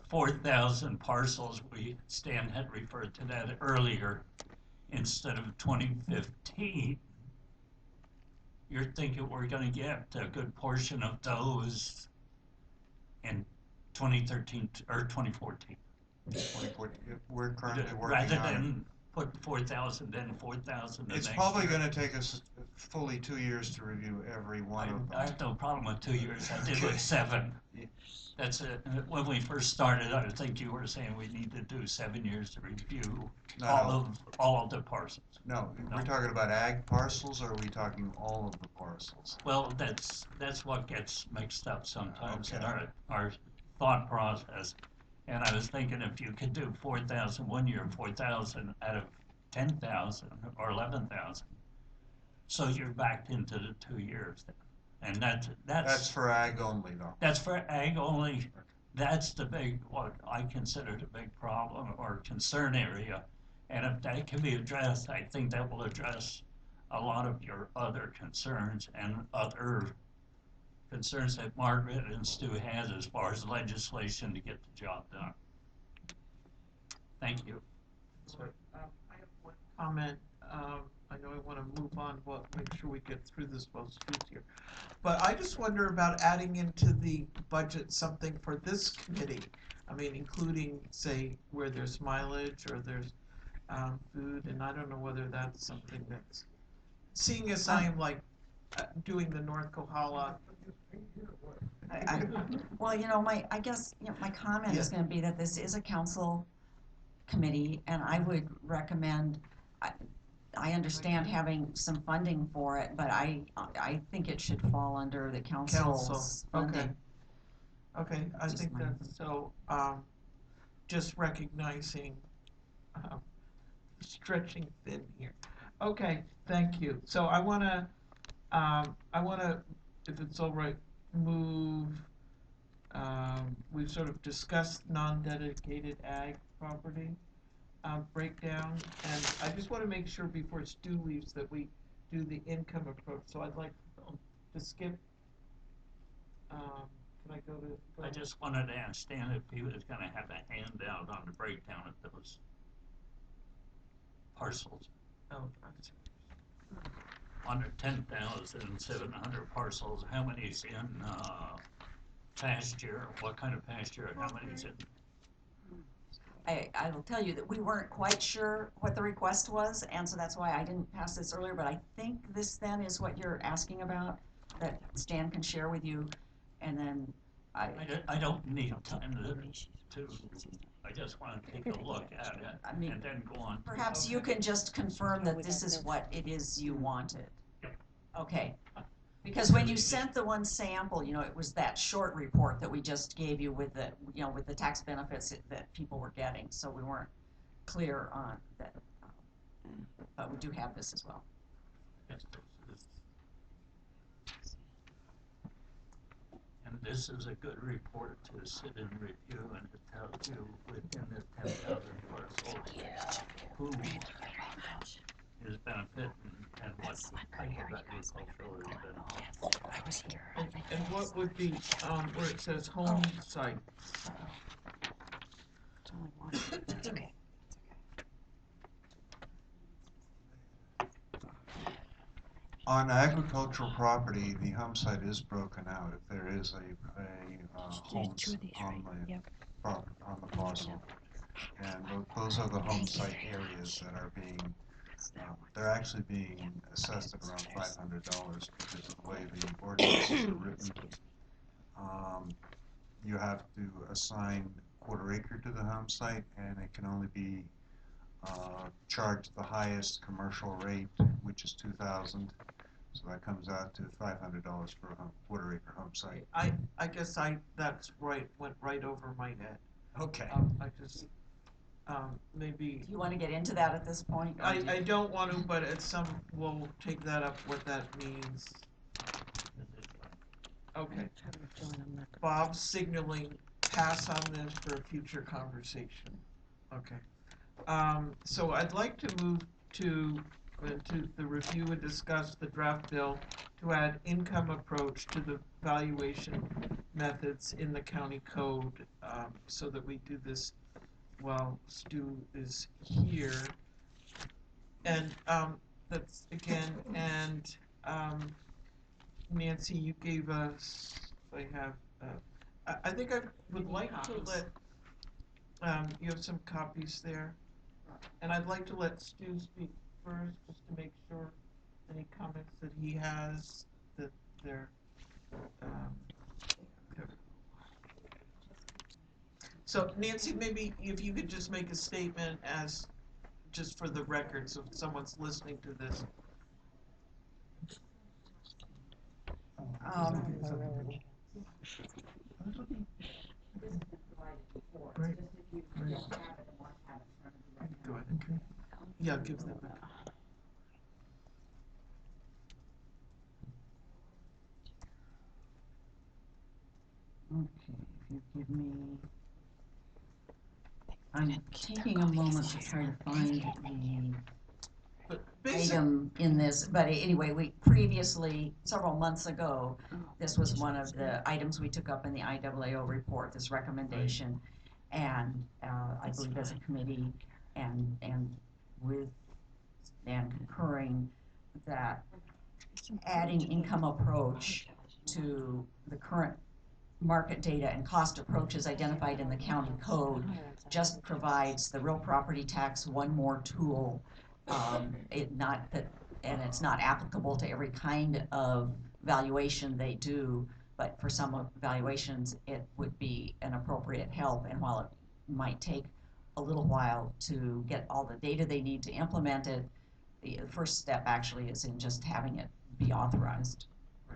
4,000 parcels. Stan had referred to that earlier. Instead of 2015, you're thinking we're gonna get a good portion of those in 2013 or 2014. We're currently working Rather on it. than put 4,000 in, 4,000 the It's next probably year. gonna take us fully 2 years to review every one of I them. have no problem with 2 years. I did Okay. with 7. Yeah. That's it. When we first started, I think you were saying we need to do 7 years to review No. all of the parcels. No, No. we're talking about ag parcels, or are we talking all of the parcels? Well, that's what gets mixed up sometimes in Okay. our thought process. And I was thinking if you could do 4,000 one year, 4,000 out of 10,000 or 11,000, so you're backed into the 2 years. And That's for ag only, though. that's for ag only. That's what I consider the big problem or concern area. And if that can be addressed, I think that will address a lot of your other concerns and other concerns that Margaret and Stu has as far as legislation to get the job done. Thank you. I have one comment. I know I want to move on, but make sure we get through this while Stu's here. But I just wonder about adding into the budget something for this committee. I mean, including, say, where there's mileage or there's food, and I don't know whether that's something that's, seeing as I am like doing the North Kohala. Well, I guess, my comment is gonna be that this is a council committee, and I would recommend, I understand having some funding for it, but I think it should fall under the council's funding. Okay, I Just think my- that's, so, just recognizing, stretching thin here. Okay, thank you. So I wanna, if it's all right, move We've sort of discussed non-dedicated ag property breakdown, and I just want to make sure before Stu leaves that we do the income approach. So I'd like to skip. Can I go to? I just wanted to ask Stan if he was gonna have a handout on the breakdown of those parcels. Oh, I'm sorry. Under 10,700 parcels, how many's in, pasture? What kind of pasture, and how many's in? I will tell you that we weren't quite sure what the request was, and so that's why I didn't pass this earlier, but I think this then is what you're asking about, that Stan can share with you, and then I don't need time to, I just wanna take a look at it I mean, and then go on. perhaps you can just confirm that this is what it is you wanted. Yep. Okay, because when you sent the one sample, you know, it was that short report that we just gave you with the, you know, with the tax benefits that people were getting, so we weren't clear on that. But we do have this as well. Yes, and this is a good report to sit and review, and it tells you within the 10,000 parcels who is benefiting and what type of agricultural is benefiting. And what would be, where it says home site? On agricultural property, the home site is broken out if there is a home on the on the parcel. And those are the home site areas that are being, they're actually being assessed at around $500 because of the way the ordinances are written. You have to assign quarter acre to the home site, and it can only be charged the highest commercial rate, which is $2,000. So that comes out to $500 for a quarter acre home site. I guess that's right, went right over my head. Okay. I just, maybe, Do you want to get into that at this point? or do you- I don't want to, but at some, we'll take that up, what that means. Okay. Bob's signaling pass on this for a future conversation. Okay. So I'd like to move to the review and discuss the draft bill to add income approach to the valuation methods in the county code, so that we do this while Stu is here. And, that's again, and, Nancy, you gave us, I have, I think I would like to let, you have some copies there. And I'd like to let Stu speak first, just to make sure any comments that he has, that they're, covered. So Nancy, maybe if you could just make a statement as, just for the record, so if someone's listening to this. Great, great. Go ahead. Okay. Yeah, give them that. Okay, if you give me, I'm taking a moment to try to find the But basically, item in this, but anyway, we previously, several months ago, this was one of the items we took up in the IAAO report, this recommendation. And, I believe as a committee and with Stan concurring that adding income approach to the current market data and cost approaches identified in the county code just provides the real property tax one more tool. It not that, and it's not applicable to every kind of valuation they do, but for some of valuations, it would be an appropriate help. And while it might take a little while to get all the data they need to implement it, the first step actually is in just having it be authorized.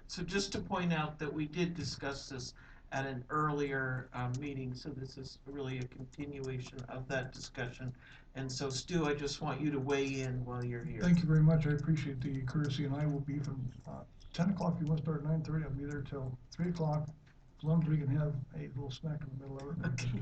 so just to point out that we did discuss this at an earlier meeting, so this is really a continuation of that discussion. And so Stu, I just want you to weigh in while you're here. Thank you very much. I appreciate the courtesy, and I will be from 10 o'clock. If you want to start at 9:30, I'll be there till 3 o'clock. As long as we can have a little snack in the middle of it. Okay.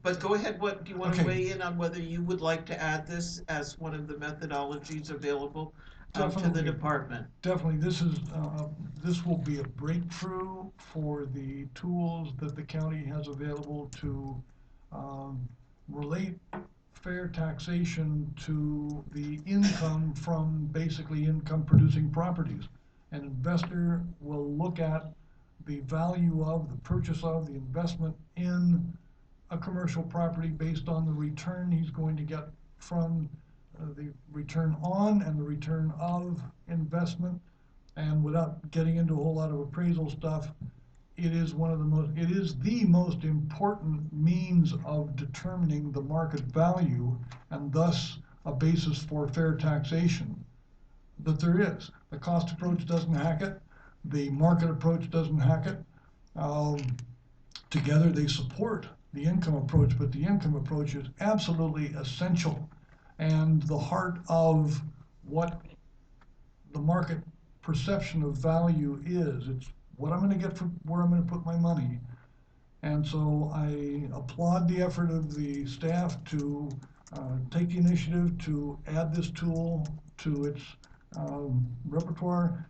But go ahead, what, do you wanna Okay. weigh in on whether you would like to add this as one of the methodologies available to the Definitely. department? Definitely, this will be a breakthrough for the tools that the county has available to, relate fair taxation to the income from basically income producing properties. An investor will look at the value of, the purchase of, the investment in a commercial property based on the return he's going to get from the return on and the return of investment. And without getting into a whole lot of appraisal stuff, it is the most important means of determining the market value and thus a basis for fair taxation that there is. The cost approach doesn't hack it. The market approach doesn't hack it. Together they support the income approach, but the income approach is absolutely essential and the heart of what the market perception of value is. It's what I'm going to get for where I'm going to put my money. And so I applaud the effort of the staff to take the initiative to add this tool to its repertoire,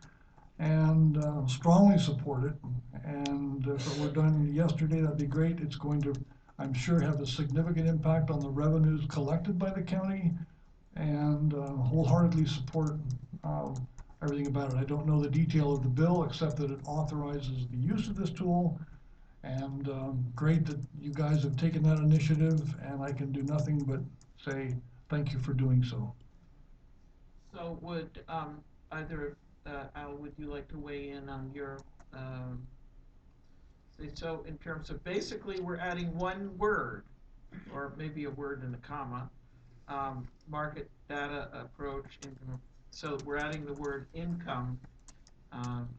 and strongly support it. And if it were done yesterday, that'd be great. It's going to, I'm sure, have a significant impact on the revenues collected by the county, and wholeheartedly support everything about it. I don't know the detail of the bill, except that it authorizes the use of this tool. And great that you guys have taken that initiative, and I can do nothing but say thank you for doing so. So would, either, Al, would you like to weigh in on your, so in terms of, basically, we're adding one word, or maybe a word and a comma, market data approach, income. So we're adding the word income,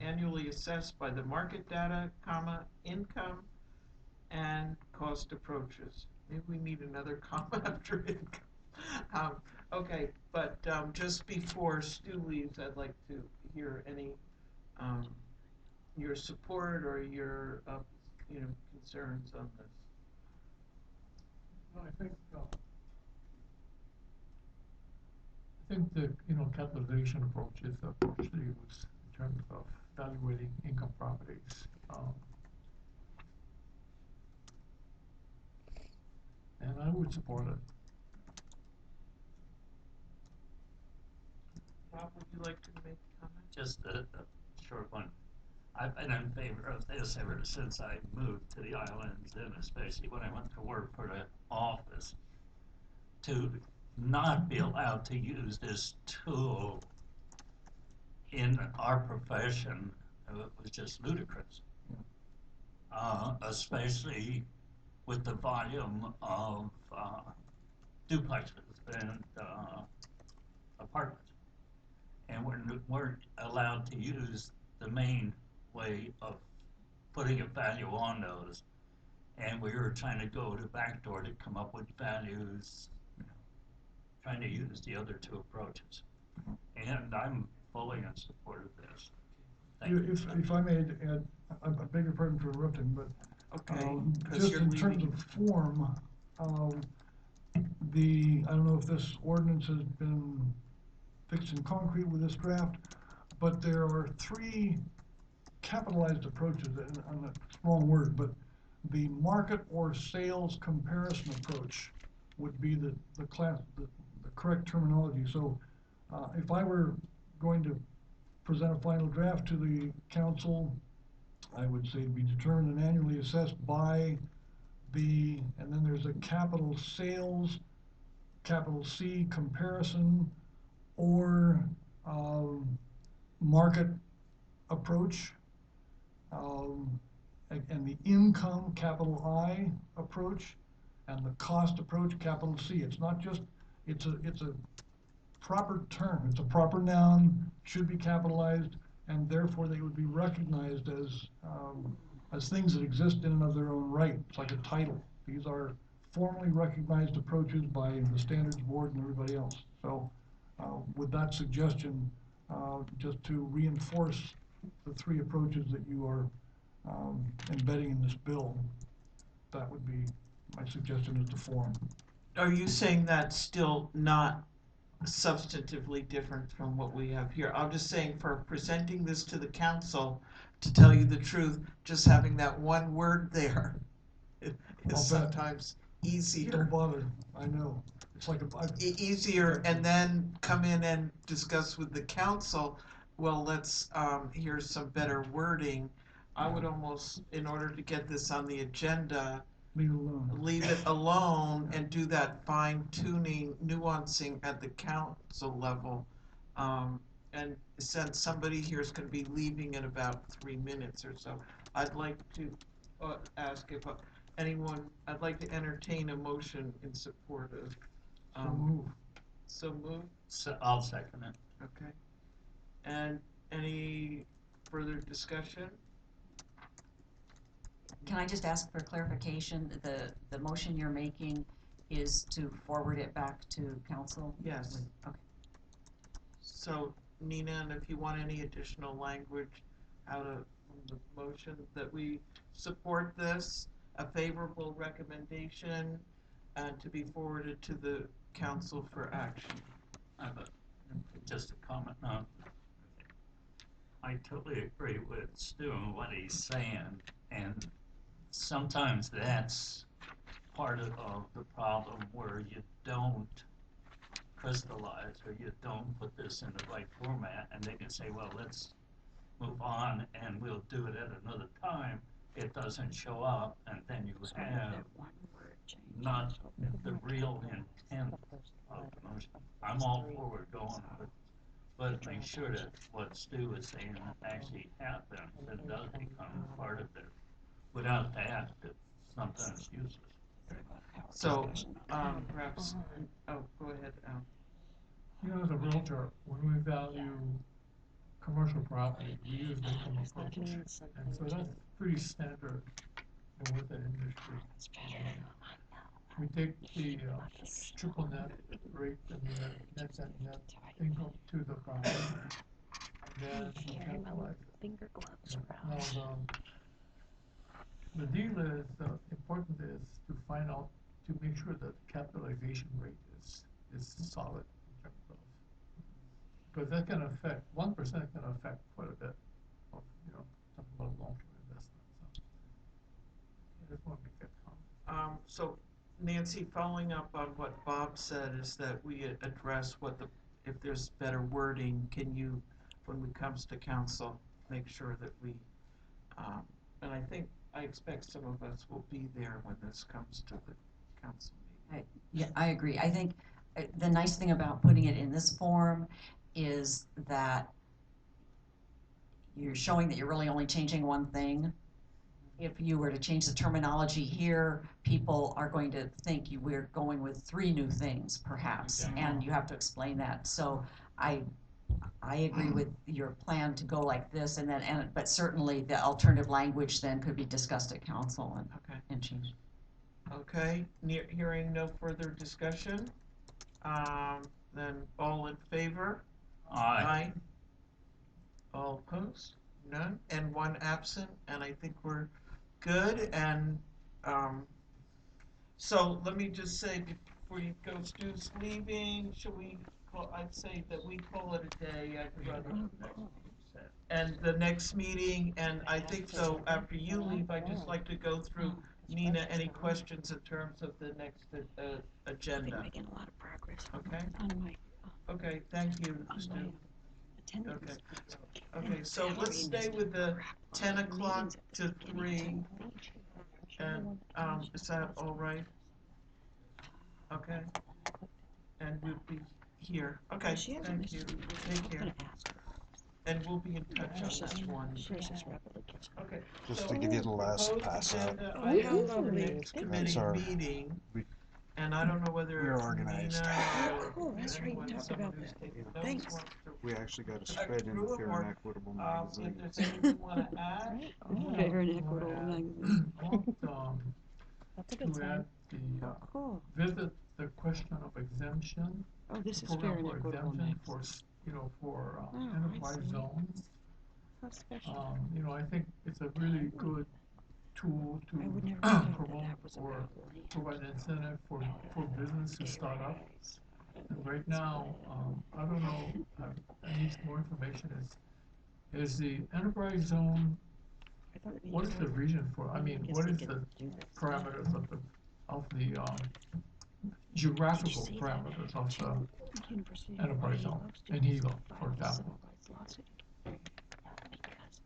annually assessed by the market data, comma, income, and cost approaches. Maybe we need another comma after income. Okay, but just before Stu leaves, I'd like to hear any, your support or your, concerns on this. No, I think the, capitalization approach is the approach to use in terms of evaluating income properties. And I would support it. Rob, would you like to make a comment? Just a short one. I've been in favor of this ever since I moved to the islands, and especially when I went to work for the office, to not be allowed to use this tool in our profession. It was just ludicrous, especially with the volume of duplexes and apartments. And we're allowed to use the main way of putting a value on those. And we were trying to go to backdoor to come up with values, trying to use the other two approaches. And I'm fully in support of this. Thank you. If I may add, I beg your pardon for interrupting, but Okay, 'cause just you're in terms leaving. of form, I don't know if this ordinance has been fixed in concrete with this draft, but there are three capitalized approaches, and I'm a strong word, but the market or sales comparison approach would be the correct terminology. So if I were going to present a final draft to the council, I would say be determined and annually assessed by the, and then there's a capital sales, capital C comparison, or market approach, and the income, capital I approach, and the cost approach, capital C. It's not just, it's a proper term, it's a proper noun, should be capitalized, and therefore they would be recognized as things that exist in and of their own right. It's like a title. These are formally recognized approaches by the Standards Board and everybody else. So with that suggestion, just to reinforce the three approaches that you are embedding in this bill, that would be my suggestion as to form. Are you saying that's still not substantively different from what we have here? I'm just saying for presenting this to the council, to tell you the truth, just having that one word there is I'll bet. sometimes Don't easier. bother, I know. It's like Easier, and then come in and discuss with the council, well, let's, here's some better wording. I would almost, in order to get this on the agenda, leave it alone. leave it alone and do that fine tuning, nuancing at the council level. And since somebody here is gonna be leaving in about 3 minutes or so, I'd like to, ask if I'd like to entertain a motion in support of, So move. so move, So I'll second it. okay? And any further discussion? Can I just ask for clarification? The motion you're making is to forward it back to council? Yes. Okay. So Nina, and if you want any additional language out of the motion, that we support this, a favorable recommendation, and to be forwarded to the council for action. I have just a comment on. I totally agree with Stu and what he's saying, and sometimes that's part of the problem where you don't crystallize or you don't put this in the right format, and they can say, well, let's move on and we'll do it at another time. It doesn't show up, and then you have not the real intent of the motion. I'm all forward going, but make sure that what Stu is saying actually happens and does become part of it. Without that, it's sometimes useless. So, perhaps, oh, go ahead, Al. You know, as a realtor, when we value commercial property, we use income approach. And so that's pretty standard with the industry. We take the triple net rate and the net income to the property. And then we capitalize it. Now, the deal is, important is to find out, to make sure that the capitalization rate is solid in terms of, because that can affect, 1% can affect quite a bit of, talking about long-term investments. I just want to make that comment. So Nancy, following up on what Bob said, is that we address if there's better wording, can you, when it comes to council, make sure that we, and I expect some of us will be there when this comes to the council meeting. Yeah, I agree. I think the nice thing about putting it in this form is that you're showing that you're really only changing one thing. If you were to change the terminology here, people are going to think we're going with 3 new things perhaps, and you have to explain that. So I agree with your plan to go like this, but certainly the alternative language then could be discussed at council and changed. Okay, hearing no further discussion, then all in favor? Aye. All opposed? None, and 1 absent, and I think we're good. And so let me just say before you go, Stu's leaving, I'd say that we call it a day. I'd rather and the next meeting, and I think so after you leave, I'd just like to go through, Nina, any questions in terms of the next agenda? I'm making a lot of progress. Okay. On my. Okay, thank you, On Stu. my attendance. Okay, so let's stay with the 10 o'clock to 3, and, is that all right? Okay, and we'll be here. Okay, thank you, take care, and we'll be in touch on this one. Okay. Just so to give you the last proposed pass out. agenda item for next That's committee our- meeting, we- and I don't know whether We're organized. Nina or Cool, that's right, you anyone, talked someone about who's that. taking Thanks. notes wants to We actually got a Dr. spread in the Brewer, Fair or, and Equitable if magazine. there's anything you wanna add? Fair and equitable magazine. I want, That's a good to sign. add the, Cool. visit the question of exemption. Oh, this is program fair and for equitable exemption magazine. for, for Oh, I enterprise see. zones. You know, I think it's a really good tool to I would never have thought that promote that was a or problem. provide incentive for business to start up. And right now, I don't know, I need some more information, is the enterprise zone, I thought it'd be what is the hard. region for, I mean, guess what they is could the do this. parameters of the geographical see that? parameters of the University of enterprise Hawaii zone loves to in Eagle, for file a example? civil rights lawsuit because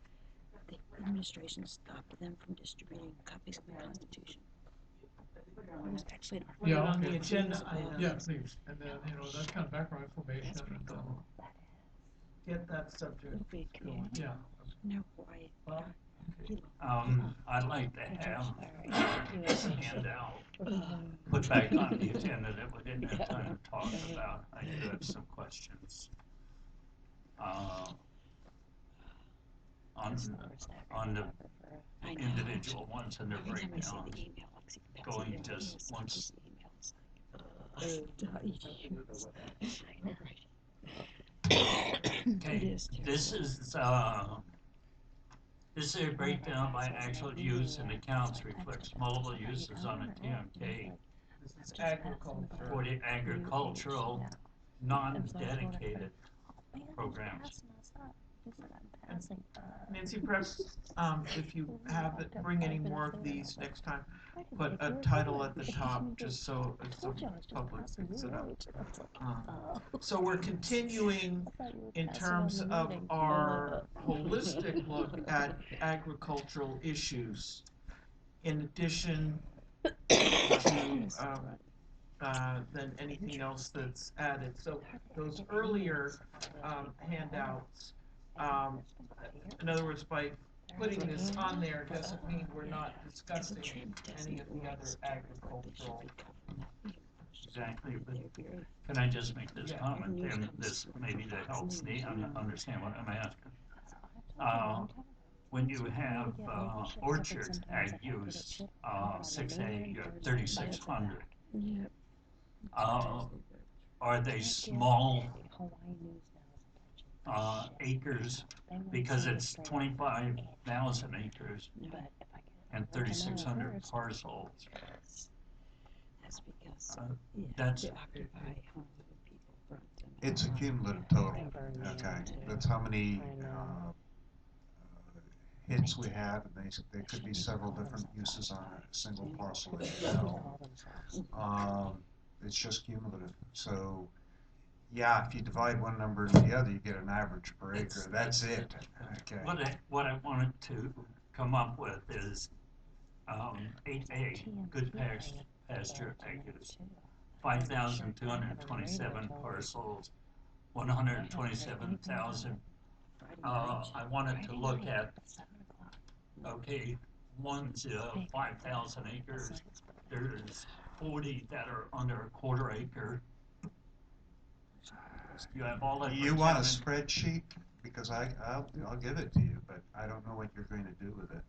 the administration stopped them from distributing copies of the Constitution. It was actually an Put it Yeah, on the okay. agenda item. Yeah, please, and then, you know, that's kind of background information, and, Get that subject It'll be a going. yeah. No, Hawaii. Well, I'd like to have this handout put back on the agenda that we didn't have time to talk about. I do have some questions. On the I know. individual ones and their Every time I see breakdowns. the email, like, see, Going Betsy, just you know, once- the email, it's like, Okay, It is terrible. This is a breakdown by actual use and accounts reflects multiple uses on a TMK this is agriculture. for the agricultural, non-dedicated programs. Nancy, perhaps, if you have it, bring any more of these next time, put a title at the top, just so the public picks it up. So we're continuing in terms of our holistic look at agricultural issues, in addition to, than anything else that's added. So those earlier, handouts, in other words, by putting this on there doesn't mean we're not discussing any of the other agricultural. Exactly, but can I just make this Yeah. comment, and this maybe that helps me understand what I'm asking. When you have orchard ag use, 6A, you have 3,600. Yeah. Are they small acres, because it's 25,000 acres and 3,600 parcels? That's because, Uh, that's- they occupy homes with people burnt them. It's a cumulative total, okay? That's how many, hits we have, and there could be several different uses on a single parcel, as you know. It's just cumulative, so, yeah, if you divide one number into the other, you get an average per acre, that's it, okay? What I wanted to come up with is 8A, good pasture acres, 5,227 parcels, 127,000. I wanted to look at, okay, one's 5,000 acres, there's 40 that are under a quarter acre. You have all that. You want a breakdown spreadsheet? Because I'll give it to you, but I don't know what you're going to do with it.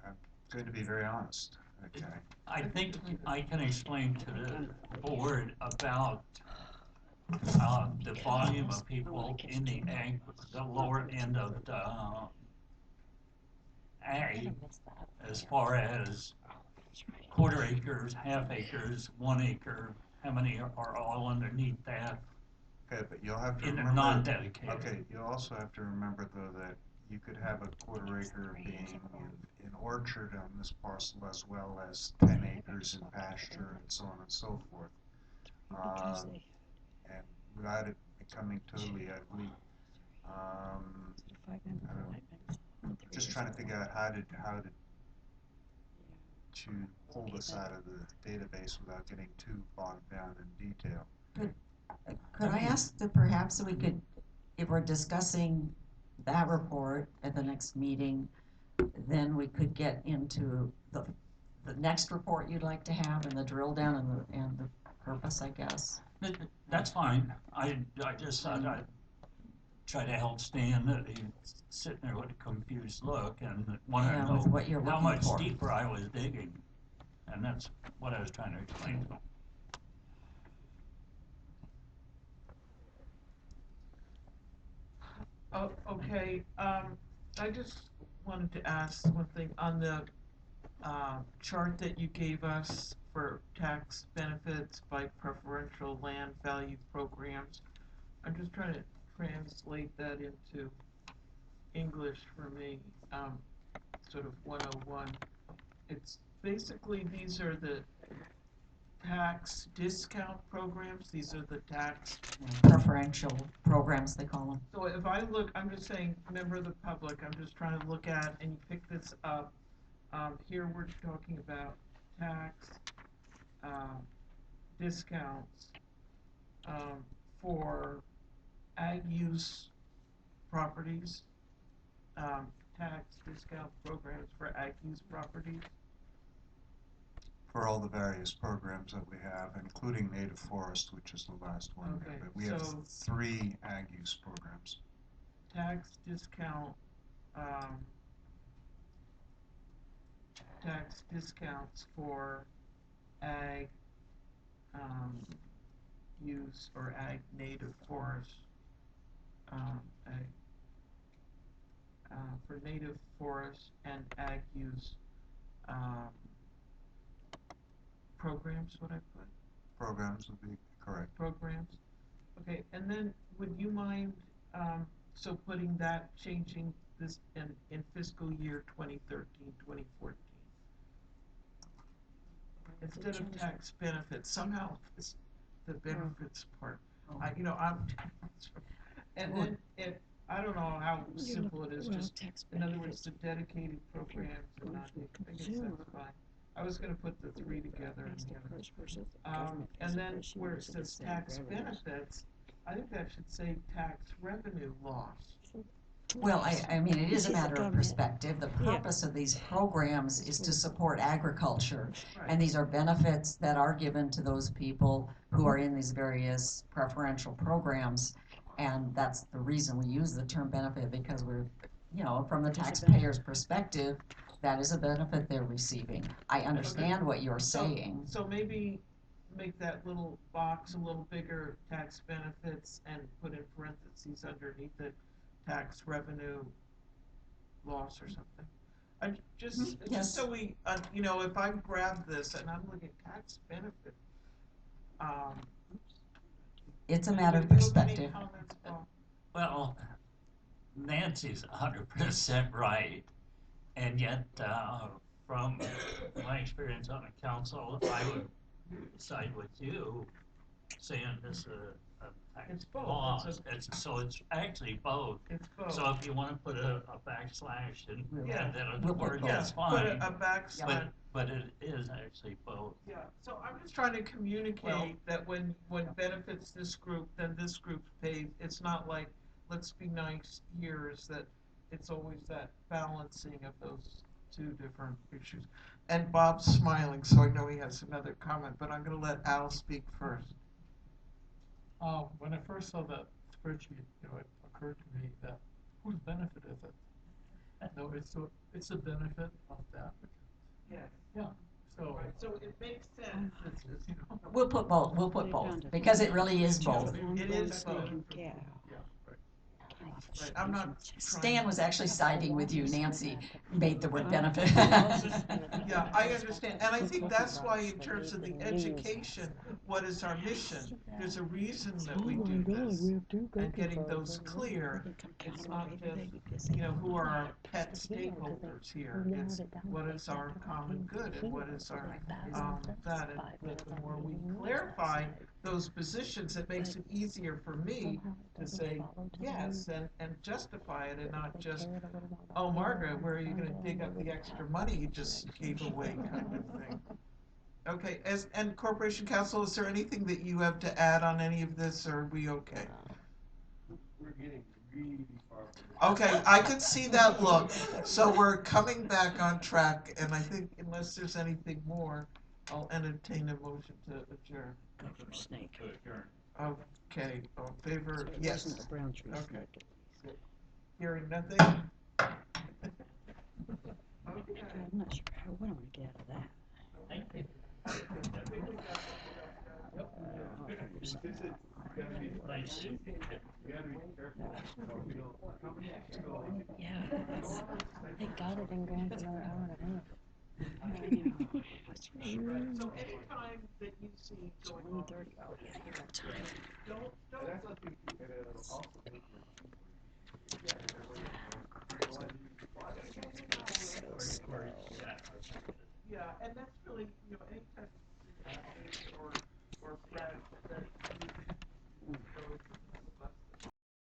I'm going to be very honest, okay? I think I can explain to the board about the volume of people in the ag, the lower end of the ag, as far as quarter acres, half acres, 1 acre, how many are all underneath that Okay, but you'll have to in the remember. non-dedicated? Okay, you'll also have to remember though that you could have a quarter acre being in orchard on this parcel as well as 10 acres in pasture and so on and so forth. Because they And without it becoming totally ugly, five member I don't know. elections. just trying to figure out how to pull this out of the database without getting too bogged down in detail. Could I ask that perhaps we could, if we're discussing that report at the next meeting, then we could get into the next report you'd like to have and the drill down and the purpose, I guess. That's fine. I just thought I'd try to help Stan, that he's sitting there with a confused look and wanted to Yeah, know with what you're how looking much for. deeper I was digging. And that's what I was trying to explain to him. Oh, okay, I just wanted to ask one thing on the chart that you gave us for tax benefits by preferential land value programs. I'm just trying to translate that into English for me, sort of 101. It's basically, these are the tax discount programs, these are the tax. Preferential programs, they call them. So if I look, I'm just saying, member of the public, I'm just trying to look at, and you pick this up, here we're talking about tax, discounts, for ag use properties, tax discount programs for ag use properties. For all the various programs that we have, including native forest, which is the last one. Okay, But we have so- 3 ag use programs. Tax discount, tax discounts for ag, use or ag native forest, ag, for native forest and ag use, programs, what I put? Programs would be correct. Programs. Okay, and then would you mind, so putting that, changing this in fiscal year 2013, 2014? Instead of tax benefits, somehow this, the benefits part, and then I don't know how simple it is, just, in other words, the dedicated programs and not, I guess that's fine. I was gonna put the 3 together and and then where it says tax benefits, I think that should say tax revenue loss. Well, I mean, it is a matter of perspective. The purpose of these programs is to support agriculture. And these are benefits that are given to those people who are in these various preferential programs. And that's the reason we use the term benefit, because we're, from the taxpayer's perspective, that is a benefit they're receiving. I understand what you're saying. So maybe make that little box a little bigger, tax benefits, and put in parentheses underneath it, tax revenue loss or something. I just Yes. so we, if I grab this and I'm looking at tax benefit, It's a matter of do you have any perspective. comments, Bob? Well, Nancy's 100% right, and yet, from my experience on the council, I would side with you, saying this is a tax It's both. loss. So it's actually both. It's both. So if you wanna put a backslash and Yeah. then We'll a put word, both. that's Put fine. a backslash. But it is actually both. Yeah, so I'm just trying to communicate that when benefits this group, then this group's paid. It's not like, let's be nice here, is that it's always that balancing of those 2 different issues. And Bob's smiling, so I know he has another comment, but I'm gonna let Al speak first. When I first saw that spreadsheet, it occurred to me that whose benefit is it? No, it's a benefit of the applicant. Yes. Yeah, so. So it makes sense, it's, We'll put both, because it really is both. It is both. Yeah, right. Right, I'm not Stan was actually siding with you. Nancy made the word benefit. Yeah, I understand, and I think that's why in terms of the education, what is our mission? There's a reason that we do this, and getting those clear. It's not just, who are our pet stakeholders here, it's what is our common good and what is our, that, and the more we clarify those positions, it makes it easier for me to say yes and justify it and not just, oh, Margaret, where are you gonna dig up the extra money you just gave away kind of thing. Okay, and Corporation Counsel, is there anything that you have to add on any of this, or are we okay? We're getting really far. Okay, I could see that look, so we're coming back on track, and I think unless there's anything more, I'll entertain a motion to adjourn. Go for a snake. Okay, all in favor, So it yes. wasn't a brown tree Okay. snake. Hearing nothing? Okay. I'm not sure what I want to get out of that. Thank you. I'll figure something out. Nice. You gotta be careful. Yeah, thank God I didn't go on for another hour and a half. It's really So anytime that you see going on, 1:30. Oh, yeah, you're on time. don't. So slow. Yeah, and that's really, anytime you see or press that